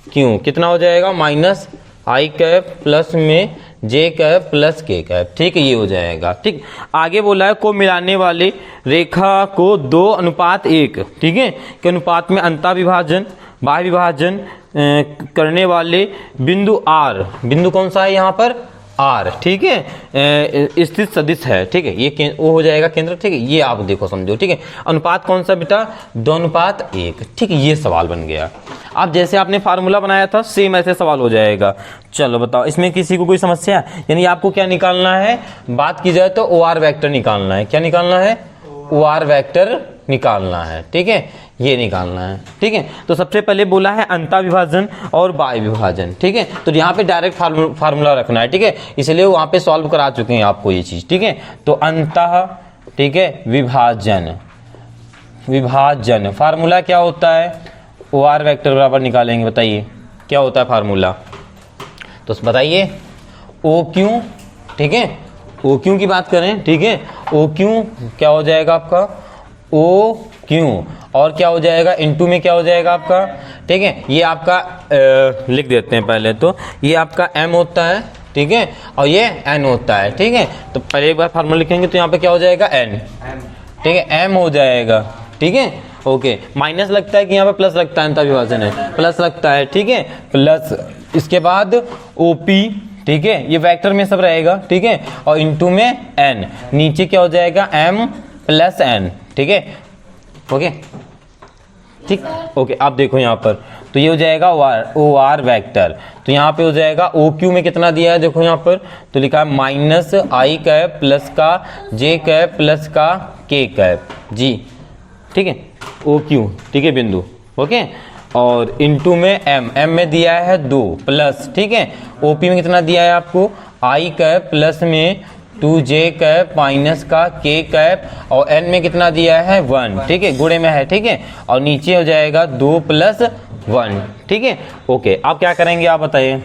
Q कितना हो जाएगा माइनस I कैप प्लस में J cap plus K cap, ठीक है, ये हो जाएगा, ठीक। आगे बोला है को मिलाने वाले रेखा को 2:1, ठीक है, के अनुपात में अंतर विभाजन बाह्य विभाजन करने वाले बिंदु R, बिंदु कौन सा है यहाँ पर R, ठीक है, स्थित सदिश है, ठीक है। ये वो हो जाएगा केंद्र, ठीक है। ये आप देखो समझो, ठीक है। अनुपात कौन सा बेटा 2:1, ठीक है। ये सवाल बन गया। अब जैसे आपने फार्मूला बनाया था सेम ऐसे सवाल हो जाएगा। चलो बताओ इसमें किसी को कोई समस्या, यानी आपको क्या निकालना है, बात की जाए तो ओ आर वैक्टर निकालना है। क्या निकालना है, ओ आर वैक्टर निकालना है, ठीक है, ये निकालना है, ठीक है। तो सबसे पहले बोला है अंतर विभाजन और बाह्य विभाजन, ठीक है। तो यहाँ पे डायरेक्ट फार्मूला रखना है, ठीक है, इसलिए वहाँ पे सॉल्व करा चुके हैं आपको ये चीज, ठीक है। तो अंतर, ठीक है, विभाजन फार्मूला क्या होता है, ओ आर वैक्टर बराबर निकालेंगे, बताइए क्या होता है फार्मूला। तो बताइए ओ क्यू, ठीक है, ओ क्यू की बात करें, ठीक है, ओ क्यू क्या हो जाएगा आपका ओ क्यू, और क्या हो जाएगा इनटू में क्या हो जाएगा आपका, ठीक है। ये आपका लिख देते हैं पहले, तो ये आपका m होता है, ठीक है, और ये n होता है, ठीक है। तो पहले एक बार फार्मूला लिखेंगे तो यहाँ पे क्या हो जाएगा n, ठीक है, m हो जाएगा, ठीक है। ओके, माइनस लगता है कि यहाँ पे प्लस लगता है, अंतर विभाजन है प्लस लगता है, ठीक है, प्लस इसके बाद OP, ठीक है, ये वेक्टर में सब रहेगा, ठीक है, और इनटू में n, नीचे क्या हो जाएगा m प्लस n, ठीक है, ओके, ठीक, ओके। अब देखो यहाँ पर तो ये हो जाएगा ओ आर वैक्टर, तो यहाँ पे हो जाएगा ओ क्यू में कितना दिया है, देखो यहाँ पर तो लिखा है माइनस आई कैप प्लस का जे कैप प्लस का के कैप जी, ठीक है, ओ क्यू, ठीक है, बिंदु, ओके। और इनटू में m में दिया है 2 प्लस, ठीक है, ओपी में कितना दिया है आपको आई कैप प्लस में 2J कैप माइनस का K कैप, और n में कितना दिया है 1, ठीक है, गुणे में है, ठीक है, और नीचे हो जाएगा 2 + 1, ठीक है, ओके। अब क्या करेंगे आप बताइए,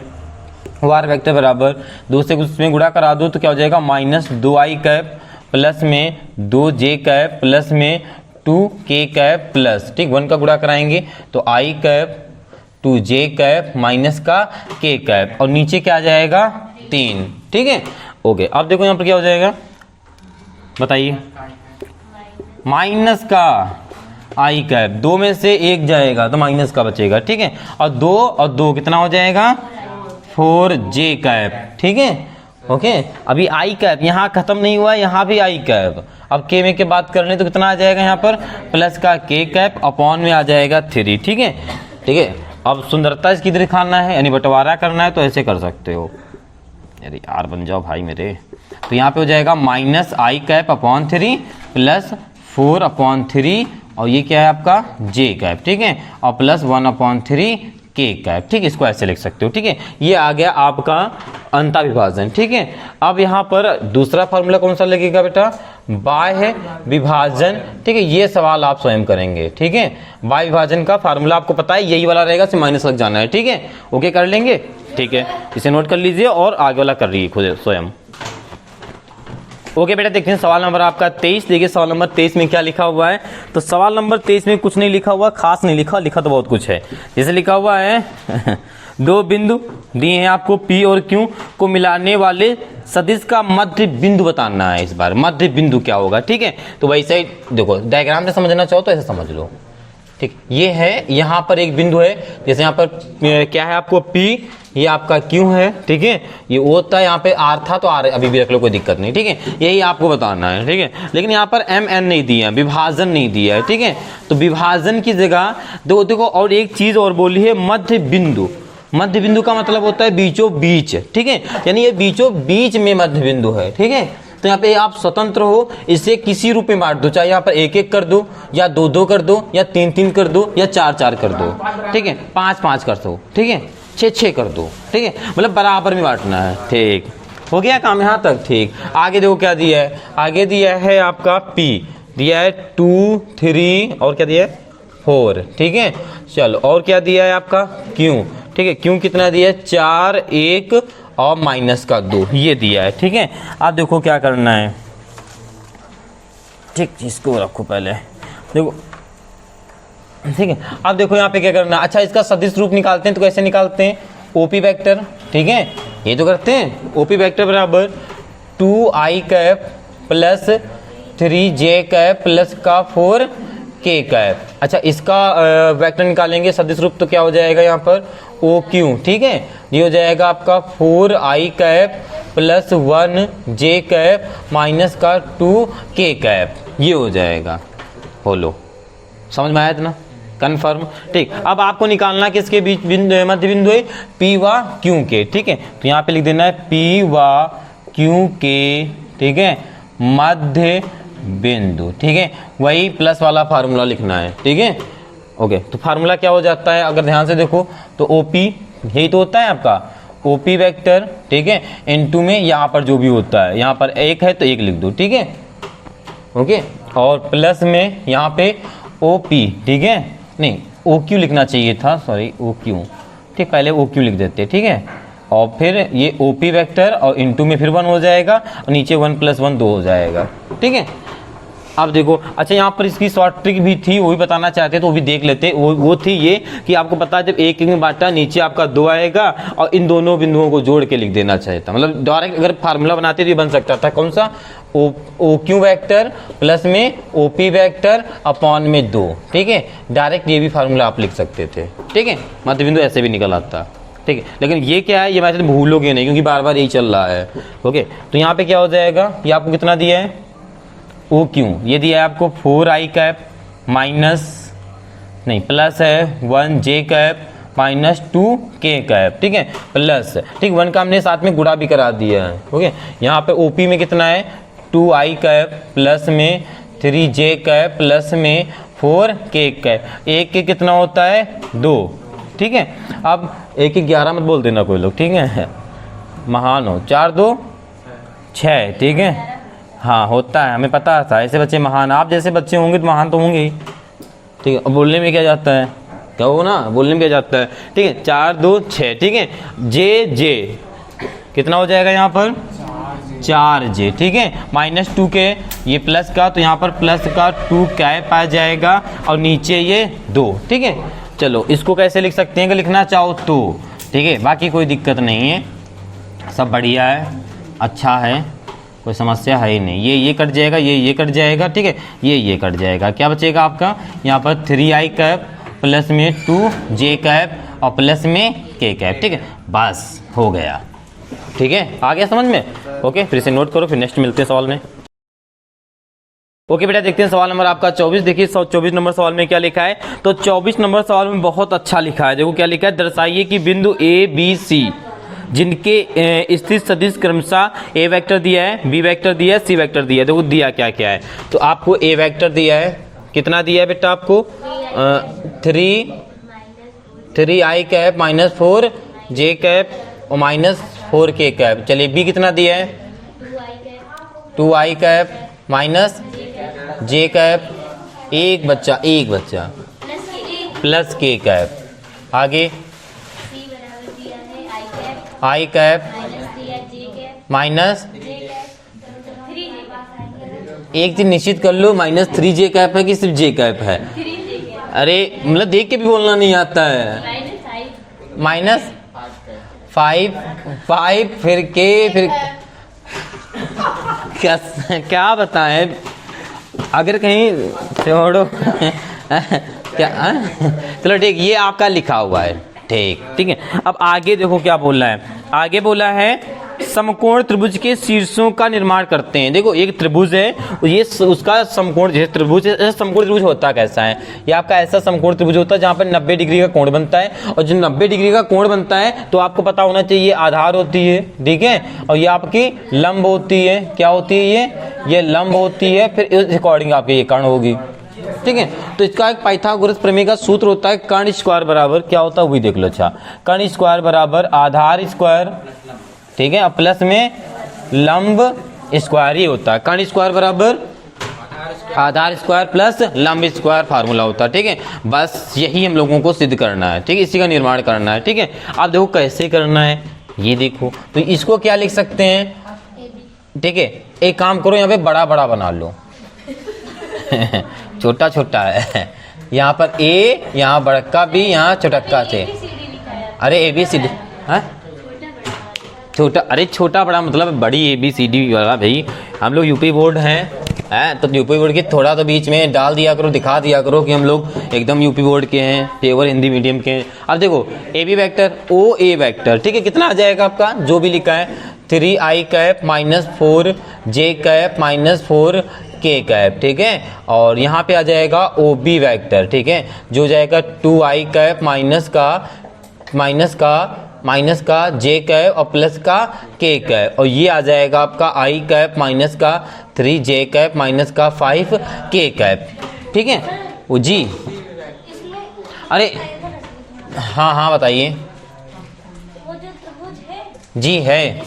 वार वेक्टर बराबर 2 से उसमें गुणा करा दो तो क्या हो जाएगा माइनस 2i कैप प्लस में 2j कैप प्लस में 2k कैप प्लस, ठीक 1 का गुणा कराएंगे तो i cap 2j cap minus का k कैप और नीचे क्या आ जाएगा 3, ठीक है। ओके, अब देखो यहाँ पर क्या हो जाएगा बताइए, माइनस का i कैप, 2 में से 1 जाएगा तो माइनस का बचेगा, ठीक है। और 2 और 2 कितना हो जाएगा 4j कैप, ठीक है। ओके, अभी i कैप यहाँ खत्म नहीं हुआ, यहाँ भी i कैप। अब k में के बात कर लें तो कितना आ जाएगा यहाँ पर प्लस का k कैप अपॉन में आ जाएगा 3, ठीक है, ठीक है। अब सुंदरता इसकी दिखाना है यानी बंटवारा करना है तो ऐसे कर सकते हो, अरे यार बन जाओ भाई मेरे। तो यहाँ पे हो जाएगा minus i cap upon 3 plus 4/3 और ये क्या है आपका j कैप, ठीक है, और प्लस 1/3 k कैप, ठीक है। इसको ऐसे लिख सकते हो, ठीक है। ये आ गया आपका अंतःविभाजन, ठीक है। अब यहाँ पर दूसरा फार्मूला कौन सा लगेगा बेटा, बाह्य विभाजन, ठीक है। ये सवाल आप स्वयं करेंगे, ठीक है। बाह्य विभाजन का फार्मूला आपको पता है, यही वाला रहेगा, सिर्फ माइनस लग जाना है, ठीक है। ओके कर लेंगे, ठीक है, इसे नोट कर लीजिए और आगे वाला कर लीजिए खुद स्वयं। ओके बेटा, देखते हैं सवाल नंबर आपका 23। देखिए सवाल नंबर 23 में क्या लिखा हुआ है। तो सवाल नंबर 23 में कुछ नहीं लिखा हुआ, खास नहीं लिखा, लिखा तो बहुत कुछ है। जैसे लिखा हुआ है 2 बिंदु दिए हैं आपको P और Q को मिलाने वाले सदिश का मध्य बिंदु बताना है। इस बार मध्य बिंदु क्या होगा, ठीक है। तो वैसे ही देखो, डायग्राम से समझना चाहो तो ऐसे समझ लो, ठीक। ये है यहाँ पर एक बिंदु है, जैसे यहाँ पर क्या है आपको P, ये आपका Q है, ठीक है। ये O था, यहाँ पे R था तो R अभी भी रख लो, कोई दिक्कत नहीं, ठीक है। यही आपको बताना है, ठीक है। लेकिन यहाँ पर MN नहीं दिया, विभाजन नहीं दिया है, ठीक है। तो विभाजन की जगह देखो और एक चीज और बोली है मध्य बिंदु। मध्य बिंदु का मतलब होता है बीचों बीच, ठीक है, यानी ये बीचों बीच में मध्य बिंदु है, ठीक है। तो यहाँ पे आप स्वतंत्र हो, इसे किसी रूप में बांट दो, चाहे यहाँ पर 1-1 कर दो या 2-2 कर दो या 3-3 कर दो या 4-4 कर दो, ठीक है, 5-5 कर दो, ठीक है, 6-6 कर दो, ठीक है, मतलब बराबर में बांटना है, ठीक। हो गया काम यहाँ तक, ठीक। आगे देखो क्या दिया है, आगे दिया है आपका P, दिया है 2, 3 और क्या दिया है 4, ठीक है। चलो और क्या दिया है आपका Q, ठीक है। Q कितना दिया है 4, 1 और माइनस का 2, ये दिया है, ठीक है। आप देखो क्या करना है, ठीक, इसको रखो पहले, देखो, ठीक है। अब देखो यहाँ पे क्या करना है, अच्छा इसका सदिश रूप निकालते हैं तो कैसे निकालते हैं, ओपी वेक्टर, ठीक है, ये तो करते हैं। ओपी वेक्टर बराबर 2i cap plus 3j cap plus का 4k कैप। अच्छा इसका वेक्टर निकालेंगे सदिश रूप तो क्या हो जाएगा यहाँ पर OQ, ठीक है। ये हो जाएगा आपका 4i cap plus 1j cap minus का 2k कैप, ये हो जाएगा। हो लो, समझ में आया इतना, कन्फर्म, ठीक। अब आपको निकालना किसके बीच बिंदु, मध्य बिंदु है P व Q के, ठीक है। तो यहाँ पे लिख देना है P व Q के, ठीक है, मध्य बिंदु, ठीक है। वही प्लस वाला फार्मूला लिखना है, ठीक है। ओके, तो फार्मूला क्या हो जाता है, अगर ध्यान से देखो तो OP यही तो होता है आपका OP वेक्टर, ठीक है, इनटू में यहाँ पर जो भी होता है, यहाँ पर 1 है तो 1 लिख दो, ठीक है, ओके। और प्लस में यहाँ पे OP, ठीक है, नहीं OQ लिखना चाहिए था, सॉरी OQ, ठीक, पहले OQ लिख देते, ठीक है। और फिर ये OP वेक्टर और इनटू में फिर 1 हो जाएगा और नीचे 1 + 1 2 हो जाएगा, ठीक है। अब देखो, अच्छा यहाँ पर इसकी शॉर्ट ट्रिक भी थी, वो भी बताना चाहते तो वो भी देख लेते। वो थी ये कि आपको पता है जब 1 में बांटा नीचे आपका 2 आएगा और इन दोनों बिंदुओं को जोड़ के लिख देना चाहिए था, मतलब डायरेक्ट अगर फार्मूला बनाते तो ये बन सकता था, कौन सा, OQ वेक्टर प्लस में OP वेक्टर अपॉन में 2, ठीक है। डायरेक्ट ये भी फार्मूला आप लिख सकते थे, ठीक है, मध्य बिंदु ऐसे भी निकल आता, ठीक है। लेकिन ये क्या है, ये मैथड भूलोगे नहीं क्योंकि बार बार यही चल रहा है, ओके। तो यहाँ पे क्या हो जाएगा, ये आपको कितना दिया है OQ, ये दिया है आपको 4i कैप माइनस नहीं प्लस है 1j cap minus 2k cap, ठीक है, प्लस, ठीक, 1 का हमने साथ में गुणा भी करा दिया है, ओके। यहाँ पे OP में कितना है 2i कैप प्लस में 3j कैप प्लस में 4k कैप, 1 के कितना होता है 2, ठीक है। अब 1 के 11 मत बोल देना कोई लोग, ठीक है, महान हो, 4 2 6, ठीक है, हाँ होता है, हमें पता था, ऐसे बच्चे महान, आप जैसे बच्चे होंगे तो महान तो होंगे ही, ठीक है। अब बोलने में क्या जाता है, कहो ना, बोलने में क्या जाता है, ठीक है, 4 2 6, ठीक है। जे कितना हो जाएगा यहाँ पर 4j, ठीक है। -2 के ये प्लस का, तो यहाँ पर प्लस का 2 कैप आ जाएगा और नीचे ये 2, ठीक है। चलो इसको कैसे लिख सकते हैं कि लिखना चाहो तो, ठीक है, बाकी कोई दिक्कत नहीं है, सब बढ़िया है, अच्छा है, कोई समस्या है ही नहीं। ये कट जाएगा, ये कट जाएगा, ठीक है, ये कट जाएगा, क्या बचेगा आपका यहाँ पर 3i कैप प्लस में 2j कैप और प्लस में k कैप, ठीक है, बस हो गया, ठीक है, आ गया समझ में। ओके, फिर से नोट करो, फिर नेक्स्ट मिलते हैं सवाल में। ओके बेटा, देखते हैं सवाल नंबर आपका 24। देखिए 24 नंबर सवाल में क्या लिखा है। तो 24 नंबर सवाल में बहुत अच्छा लिखा है, देखो क्या लिखा है। दर्शाइए कि बिंदु ए बी सी जिनके स्थित सदिश क्रमशः ए वेक्टर दिया है, बी वेक्टर दिया है, सी वेक्टर दिया है। देखो दिया क्या क्या है, तो आपको ए वेक्टर दिया है, कितना दिया है बेटा आपको 3i कैप -4j कैप और -4k कैप। चलिए बी कितना दिया है 2i कैप -j कैप, एक बच्चा प्लस k कैप। आगे i कैप माइनस, एक चीज निश्चित कर लो, -3j कैप है कि सिर्फ j कैप है। अरे मतलब देख के भी बोलना नहीं आता है। -5 फिर k फिर क्या बताएं, अगर कहीं छोड़ो क्या चलो ठीक, ये आपका लिखा हुआ है, ठीक है। अब आगे देखो क्या बोल रहा है, आगे बोला है समकोण त्रिभुज के शीर्षों का निर्माण करते हैं। देखो एक त्रिभुज है, ये उसका समकोण जैसे त्रिभुज है, समकोण त्रिभुज होता कैसा है, ये आपका ऐसा समकोण त्रिभुज होता है जहां पर 90 डिग्री का कोण बनता है, और जो 90 डिग्री का कोण बनता है तो आपको पता होना चाहिए ये आधार होती है, ठीक है, और ये आपकी लंब होती है, क्या होती है ये लंब होती है, फिर इस अकॉर्डिंग आपकी ये कर्ण होगी, ठीक है। तो इसका एक पाइथागोरस प्रमेय का सूत्र होता है, कर्ण स्क्वायर बराबर क्या होता है वही देख लो। अच्छा, कर्ण स्क्वायर बराबर आधार स्क्वायर, ठीक है, और प्लस में लंब स्क्वायर ही होता है। कर्ण स्क्वायर बराबर आधार स्क्वायर प्लस लंब स्क्वायर फार्मूला होता है, ठीक है। बस यही हम लोगों को सिद्ध करना है, ठीक है, इसी का निर्माण करना है, ठीक है। आप देखो कैसे करना है, ये देखो, तो इसको क्या लिख सकते हैं, ठीक है, एक काम करो यहाँ पे बड़ा बड़ा बना लो छोटा छोटा है, यहाँ पर ए, यहाँ बड़का बी, यहाँ छोटक्का से, अरे ABCD है छोटा, अरे छोटा बड़ा मतलब बड़ी ABCD वाला, भाई हम लोग यूपी बोर्ड हैं, तो यूपी बोर्ड के थोड़ा तो बीच में डाल दिया करो, दिखा दिया करो कि हम लोग एकदम यूपी बोर्ड के हैं, प्योर हिंदी मीडियम के हैं। अब देखो AB वेक्टर OA वेक्टर, ठीक है, कितना आ जाएगा आपका जो भी लिखा है 3i cap -4j cap -4k cap, ठीक है, और यहाँ पे आ जाएगा OB वेक्टर, ठीक है, जो जाएगा 2i कैप माइनस का j कैप और प्लस का k कैप, और ये आ जाएगा आपका i कैप माइनस का 3j कैप माइनस का 5k कैप, ठीक है। वो जी, अरे हाँ बताइए जी है,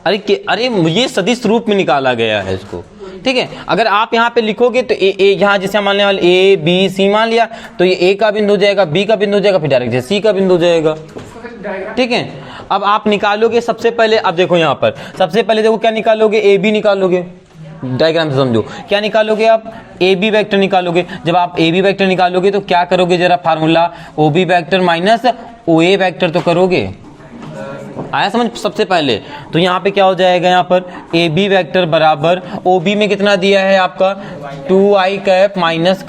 अरे ये सदिश रूप में निकाला गया है इसको, ठीक है। अगर आप यहाँ पे लिखोगे तो ए यहाँ जैसे हम मानने वाले ABC मान लिया, तो ये A का बिंदु हो जाएगा, B का बिंदु हो जाएगा, फिर डायरेक्ट C का बिंदु हो जाएगा, ठीक है। अब आप निकालोगे सबसे पहले, अब देखो यहाँ पर सबसे पहले देखो क्या निकालोगे, AB निकालोगे, डायग्राम से समझो, क्या निकालोगे आप AB वेक्टर निकालोगे। जब आप AB वेक्टर निकालोगे तो क्या करोगे, जरा formula OB vector minus OA vector तो करोगे, आया समझ। सबसे पहले तो यहाँ पे क्या हो जाएगा, यहाँ पर AB वेक्टर बराबर OB में कितना दिया है आपका 2i कैप माइनस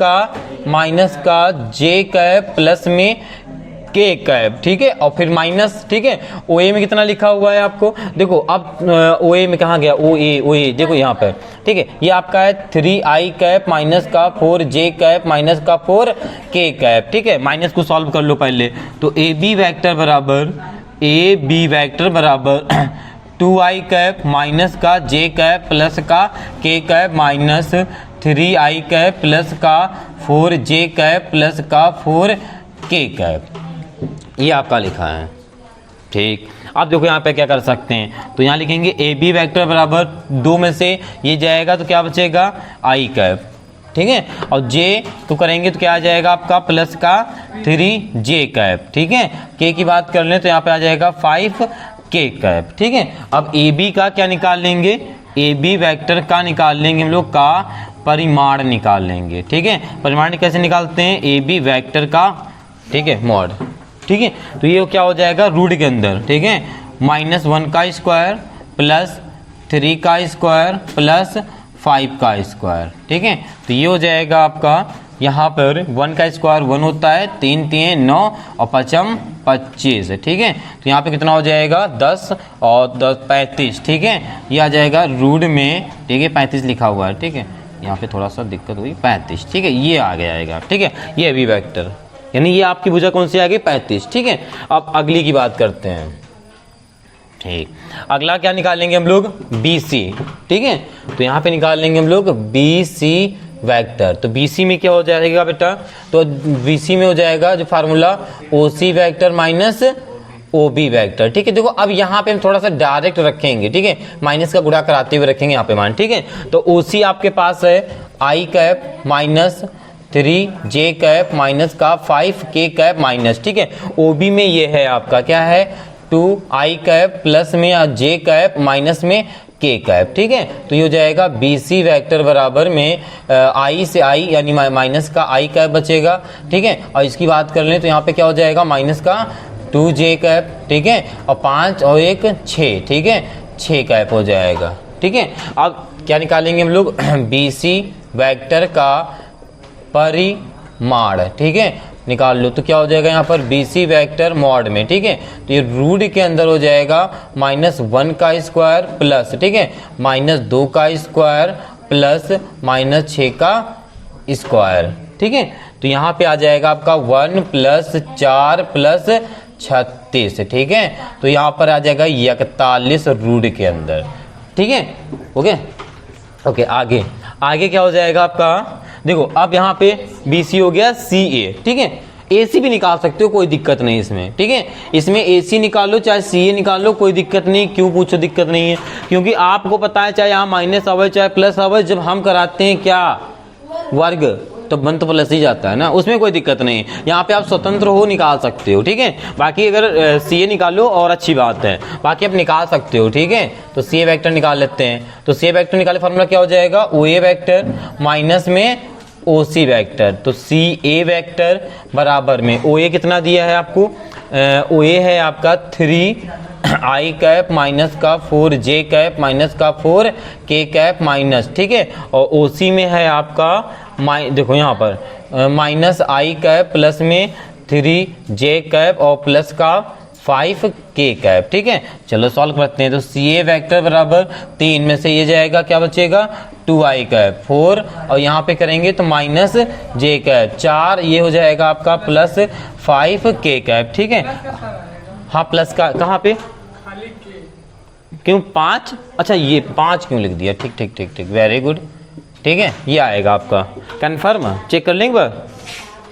का j कैप प्लस में k कैप, ठीक है, और फिर माइनस, ठीक है। OA में कितना लिखा हुआ है आपको, देखो अब OA में कहाँ गया, OA देखो यहाँ पर, ठीक है, ये आपका है 3i कैप माइनस का 4j कैप माइनस का 4k कैप, ठीक है। माइनस को सॉल्व कर लो पहले, तो AB वेक्टर बराबर 2i कैप माइनस का j कैप प्लस का k cap minus 3i cap plus का 4j कैप प्लस का 4k कैप, ये आपका लिखा है, ठीक। अब देखो यहाँ पे क्या कर सकते हैं, तो यहाँ लिखेंगे AB वेक्टर बराबर 2 में से ये जाएगा तो क्या बचेगा i कैप, ठीक है, और j तो करेंगे तो क्या आ जाएगा आपका प्लस का 3j कैप, ठीक है। k की बात कर लें तो यहाँ पे आ जाएगा 5 के कैप, ठीक है। अब ए बी का क्या निकाल लेंगे, ए बी वैक्टर का निकाल लेंगे हम लोग का परिमाण निकाल लेंगे, ठीक है। परिमाण कैसे निकालते हैं, ए बी वैक्टर का, ठीक है, मॉड, ठीक है। तो ये क्या हो जाएगा रूट के अंदर, ठीक है, -1 का स्क्वायर प्लस 3 का स्क्वायर प्लस 5 का स्क्वायर, ठीक है। तो ये हो जाएगा आपका यहाँ पर 1 का स्क्वायर 1 होता है, 3 3 9 और 5 25, ठीक है। तो यहाँ पे कितना हो जाएगा 10 और 10 35, ठीक है। ये आ जाएगा रूट में, ठीक है, 35 लिखा हुआ है, ठीक है। यहाँ पे थोड़ा सा दिक्कत हुई, 35, ठीक है, ये आ गया, ठीक है। ये भी वेक्टर, यानी ये आपकी भुजा कौन सी आ गई 35, ठीक है। अब अगली की बात करते हैं, ठीक। अगला क्या निकालेंगे हम लोग, BC, ठीक है। तो यहाँ पे निकाल लेंगे हम लोग BC वेक्टर। तो BC में क्या हो जाएगा बेटा, तो BC में हो जाएगा जो formula OC vector minus OB vector, ठीक है। देखो अब यहाँ पे हम थोड़ा सा डायरेक्ट रखेंगे, ठीक है, माइनस का गुणा कराते हुए रखेंगे यहाँ पे मान, ठीक है। तो OC आपके पास है I cap minus 3J cap minus का 5K कैप माइनस, ठीक है। OB में ये है आपका क्या है 2I कैप प्लस में J कैप माइनस में K कैप, ठीक है। तो ये हो जाएगा BC वेक्टर बराबर में I से I यानी माइनस का I कैप बचेगा, ठीक है। और इसकी बात कर लें तो यहाँ पे क्या हो जाएगा माइनस का 2J कैप, ठीक है, और 5 और 1 6, ठीक है, 6 कैप हो जाएगा, ठीक है। अब क्या निकालेंगे हम लोग BC वेक्टर का परिमाण, ठीक है, निकाल लो। तो क्या हो जाएगा यहाँ पर BC वेक्टर मॉड में, ठीक है। तो ये रूट के अंदर हो जाएगा -1 का स्क्वायर प्लस, ठीक है, -2 का स्क्वायर प्लस -6 का स्क्वायर, ठीक है। तो यहाँ पे आ जाएगा आपका 1 + 4 + 36, ठीक है। तो यहाँ पर आ जाएगा 41 रूट के अंदर, ठीक है। ओके आगे क्या हो जाएगा आपका, देखो अब यहाँ पे BC हो गया CA, ठीक है। AC भी निकाल सकते हो, कोई दिक्कत नहीं इसमें, ठीक है। इसमें AC निकालो चाहे CA निकाल लो, कोई दिक्कत नहीं। क्यों पूछो दिक्कत नहीं है, क्योंकि आपको पता है चाहे यहाँ माइनस आवे चाहे प्लस आवे, जब हम कराते हैं क्या वर्ग तो बन तो प्लस ही जाता है ना, उसमें कोई दिक्कत नहीं। यहाँ पे आप स्वतंत्र हो निकाल सकते हो, ठीक है। बाकी अगर CA निकालो और अच्छी बात है, बाकी आप निकाल सकते हो, ठीक है। तो CA वेक्टर निकाल लेते हैं। तो CA वेक्टर निकाले फॉर्मूला क्या हो जाएगा OA वेक्टर माइनस में OC वेक्टर। तो CA वेक्टर बराबर में OA कितना दिया है आपको, OA है आपका 3I कैप माइनस का 4J कैप माइनस का 4K कैप माइनस, ठीक है। और OC में है आपका देखो यहाँ पर -I कैप प्लस में 3J कैप और प्लस का 5K कैप, ठीक है। चलो सॉल्व करते हैं। तो CA वेक्टर बराबर 3 में से ये जाएगा क्या बचेगा 2I कैप 4 और यहाँ पे करेंगे तो -J कैप 4, ये हो जाएगा आपका प्लस 5K कैप, ठीक है। हाँ प्लस का कहाँ पे क्यों 5, अच्छा ये 5 क्यों लिख दिया, ठीक वेरी गुड, ठीक है। ये आएगा आपका कन्फर्म, चेक कर लेंगे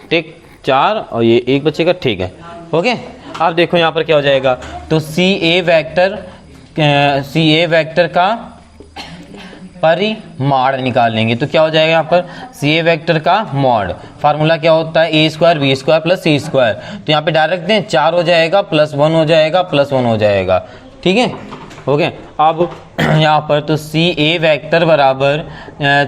ठीक 4 और ये 1 बचेगा, ठीक है। ओके अब देखो यहाँ पर क्या हो जाएगा, तो CA वेक्टर का परिमाण निकाल लेंगे। तो क्या हो जाएगा यहाँ पर CA वेक्टर का मॉड, फार्मूला क्या होता है A square B square plus C square. तो यहाँ पे डायरेक्ट दें 4 हो जाएगा प्लस 1 हो जाएगा प्लस 1 हो जाएगा, ठीक है। ओके अब यहाँ पर तो CA वेक्टर बराबर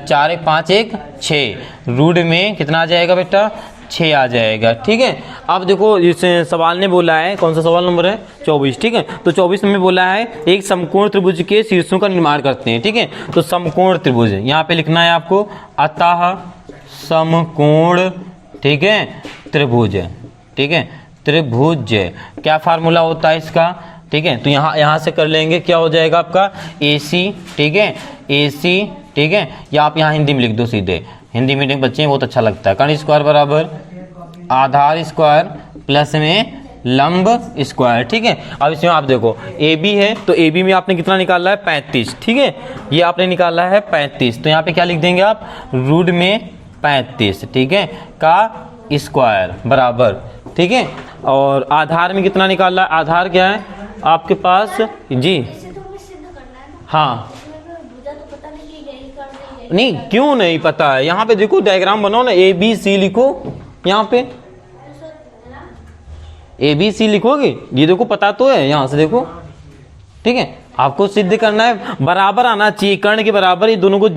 4 1 5 1 6 रूट में कितना आ जाएगा बेटा 6 आ जाएगा, ठीक है। अब देखो इस सवाल ने बोला है, कौन सा सवाल नंबर है 24, ठीक है। तो 24 में बोला है एक समकोण त्रिभुज के शीर्षों का निर्माण करते हैं, ठीक है। तो समकोण त्रिभुज यहाँ पे लिखना है आपको, अतः समकोण, ठीक है, त्रिभुज, ठीक है, त्रिभुज क्या फार्मूला होता है इसका, ठीक है। तो यहाँ से कर लेंगे, क्या हो जाएगा आपका AC, ठीक है, AC, ठीक है। या आप यहाँ हिंदी में लिख दो सीधे, हिंदी मीडियम बच्चे बहुत अच्छा लगता है। कर्ण स्क्वायर बराबर आधार स्क्वायर प्लस में लंब स्क्वायर, ठीक है। अब इसमें आप देखो AB है तो AB में आपने कितना निकाला है 35, ठीक है, ये आपने निकाला है 35। तो यहाँ पे क्या लिख देंगे आप रूट में 35, ठीक है, का स्क्वायर बराबर, ठीक है। और आधार में कितना निकाला है, आधार क्या है आपके पास जी, हाँ नहीं क्यों नहीं पता है, यहाँ पे देखो डायग्राम बनाओ ना, ABC लिखो, यहाँ पे ABC लिखोगे, ये देखो पता तो है, यहाँ से देखो ठीक है, आपको सिद्ध करना है, बराबर आना चाहिए, कर्ण के बराबर, ये दोनों को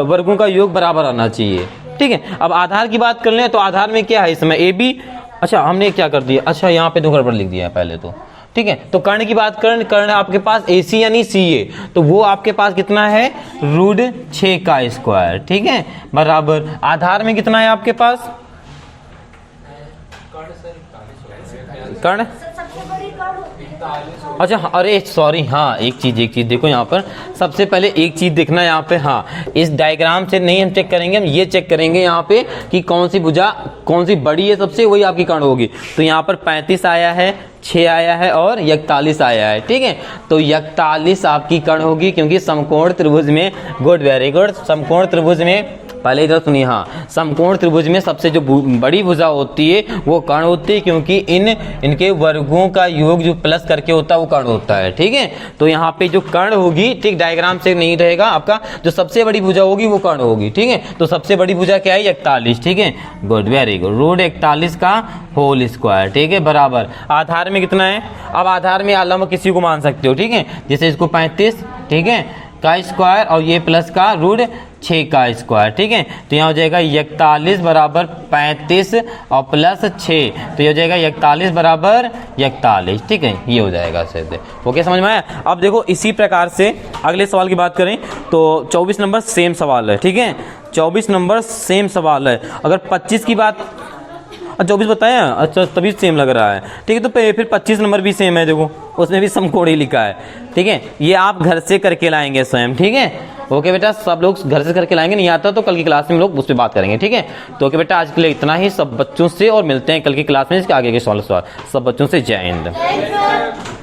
वर्गों का योग बराबर आना चाहिए। ठीक है, अब आधार की बात कर लें तो आधार में क्या है इस समय ए बी, अच्छा हमने क्या कर दिया, अच्छा यहाँ पे 2 गड़बड़ लिख दिया है पहले तो। ठीक है, तो कर्ण की बात करें, कर्ण आपके पास ए सी यानी सी ए, तो वो आपके पास कितना है √6 का स्क्वायर। ठीक है, बराबर आधार में कितना है आपके पास कर्ण, अच्छा अरे सॉरी, हाँ एक चीज देखो यहाँ पर, सबसे पहले एक चीज देखना यहाँ पे, हाँ इस डायग्राम से नहीं हम चेक करेंगे, हम ये चेक करेंगे यहाँ पे कि कौन सी भुजा कौन सी बड़ी है सबसे, वही आपकी कर्ण होगी। तो यहाँ पर 35 आया है, 6 आया है और 41 आया है। ठीक है, तो 41 आपकी कर्ण होगी, क्योंकि समकोण त्रिभुज में, गुड वेरी गुड, समकोण त्रिभुज में, पहले इधर सुनिए, हाँ समकोण त्रिभुज में सबसे जो बड़ी भुजा होती है वो कर्ण होती है, क्योंकि इनके वर्गों का योग जो प्लस करके होता है वो कर्ण होता है। ठीक है, तो यहाँ पे जो कर्ण होगी, ठीक डायग्राम से नहीं रहेगा आपका, जो सबसे बड़ी भुजा होगी वो कर्ण होगी। ठीक है, तो सबसे बड़ी भुजा क्या है 41। ठीक है, गुड वेरी गुड, √41 का होल स्क्वायर। ठीक है, बराबर आधार में कितना है, अब आधार में आलम किसी को मान सकते हो। ठीक है, जैसे इसको 35 ठीक है का स्क्वायर और ये प्लस का √6 का स्क्वायर। ठीक है, तो यहाँ हो जाएगा 41 बराबर 35 और प्लस 6, तो ये हो जाएगा 41 बराबर 41। ठीक है, ये हो जाएगा सीधे। ओके, समझ में आया। अब देखो इसी प्रकार से अगले सवाल की बात करें तो 24 नंबर सेम सवाल है। ठीक है, 24 नंबर सेम सवाल है। अगर 25 की बात, 24 बताया, अच्छा तभी सेम लग रहा है। ठीक है, तो फिर 25 नंबर भी सेम है, देखो उसमें भी समकोण ही लिखा है। ठीक है, ये आप घर से करके लाएंगे स्वयं। ठीक है, ओके बेटा, सब लोग घर से करके लाएंगे, नहीं आता तो कल की क्लास में हम लोग उस पर बात करेंगे। ठीक है, तो ओके बेटा, आज के लिए इतना ही सब बच्चों से, और मिलते हैं कल की क्लास में इसके आगे के सवाल। सब बच्चों से जय हिंद।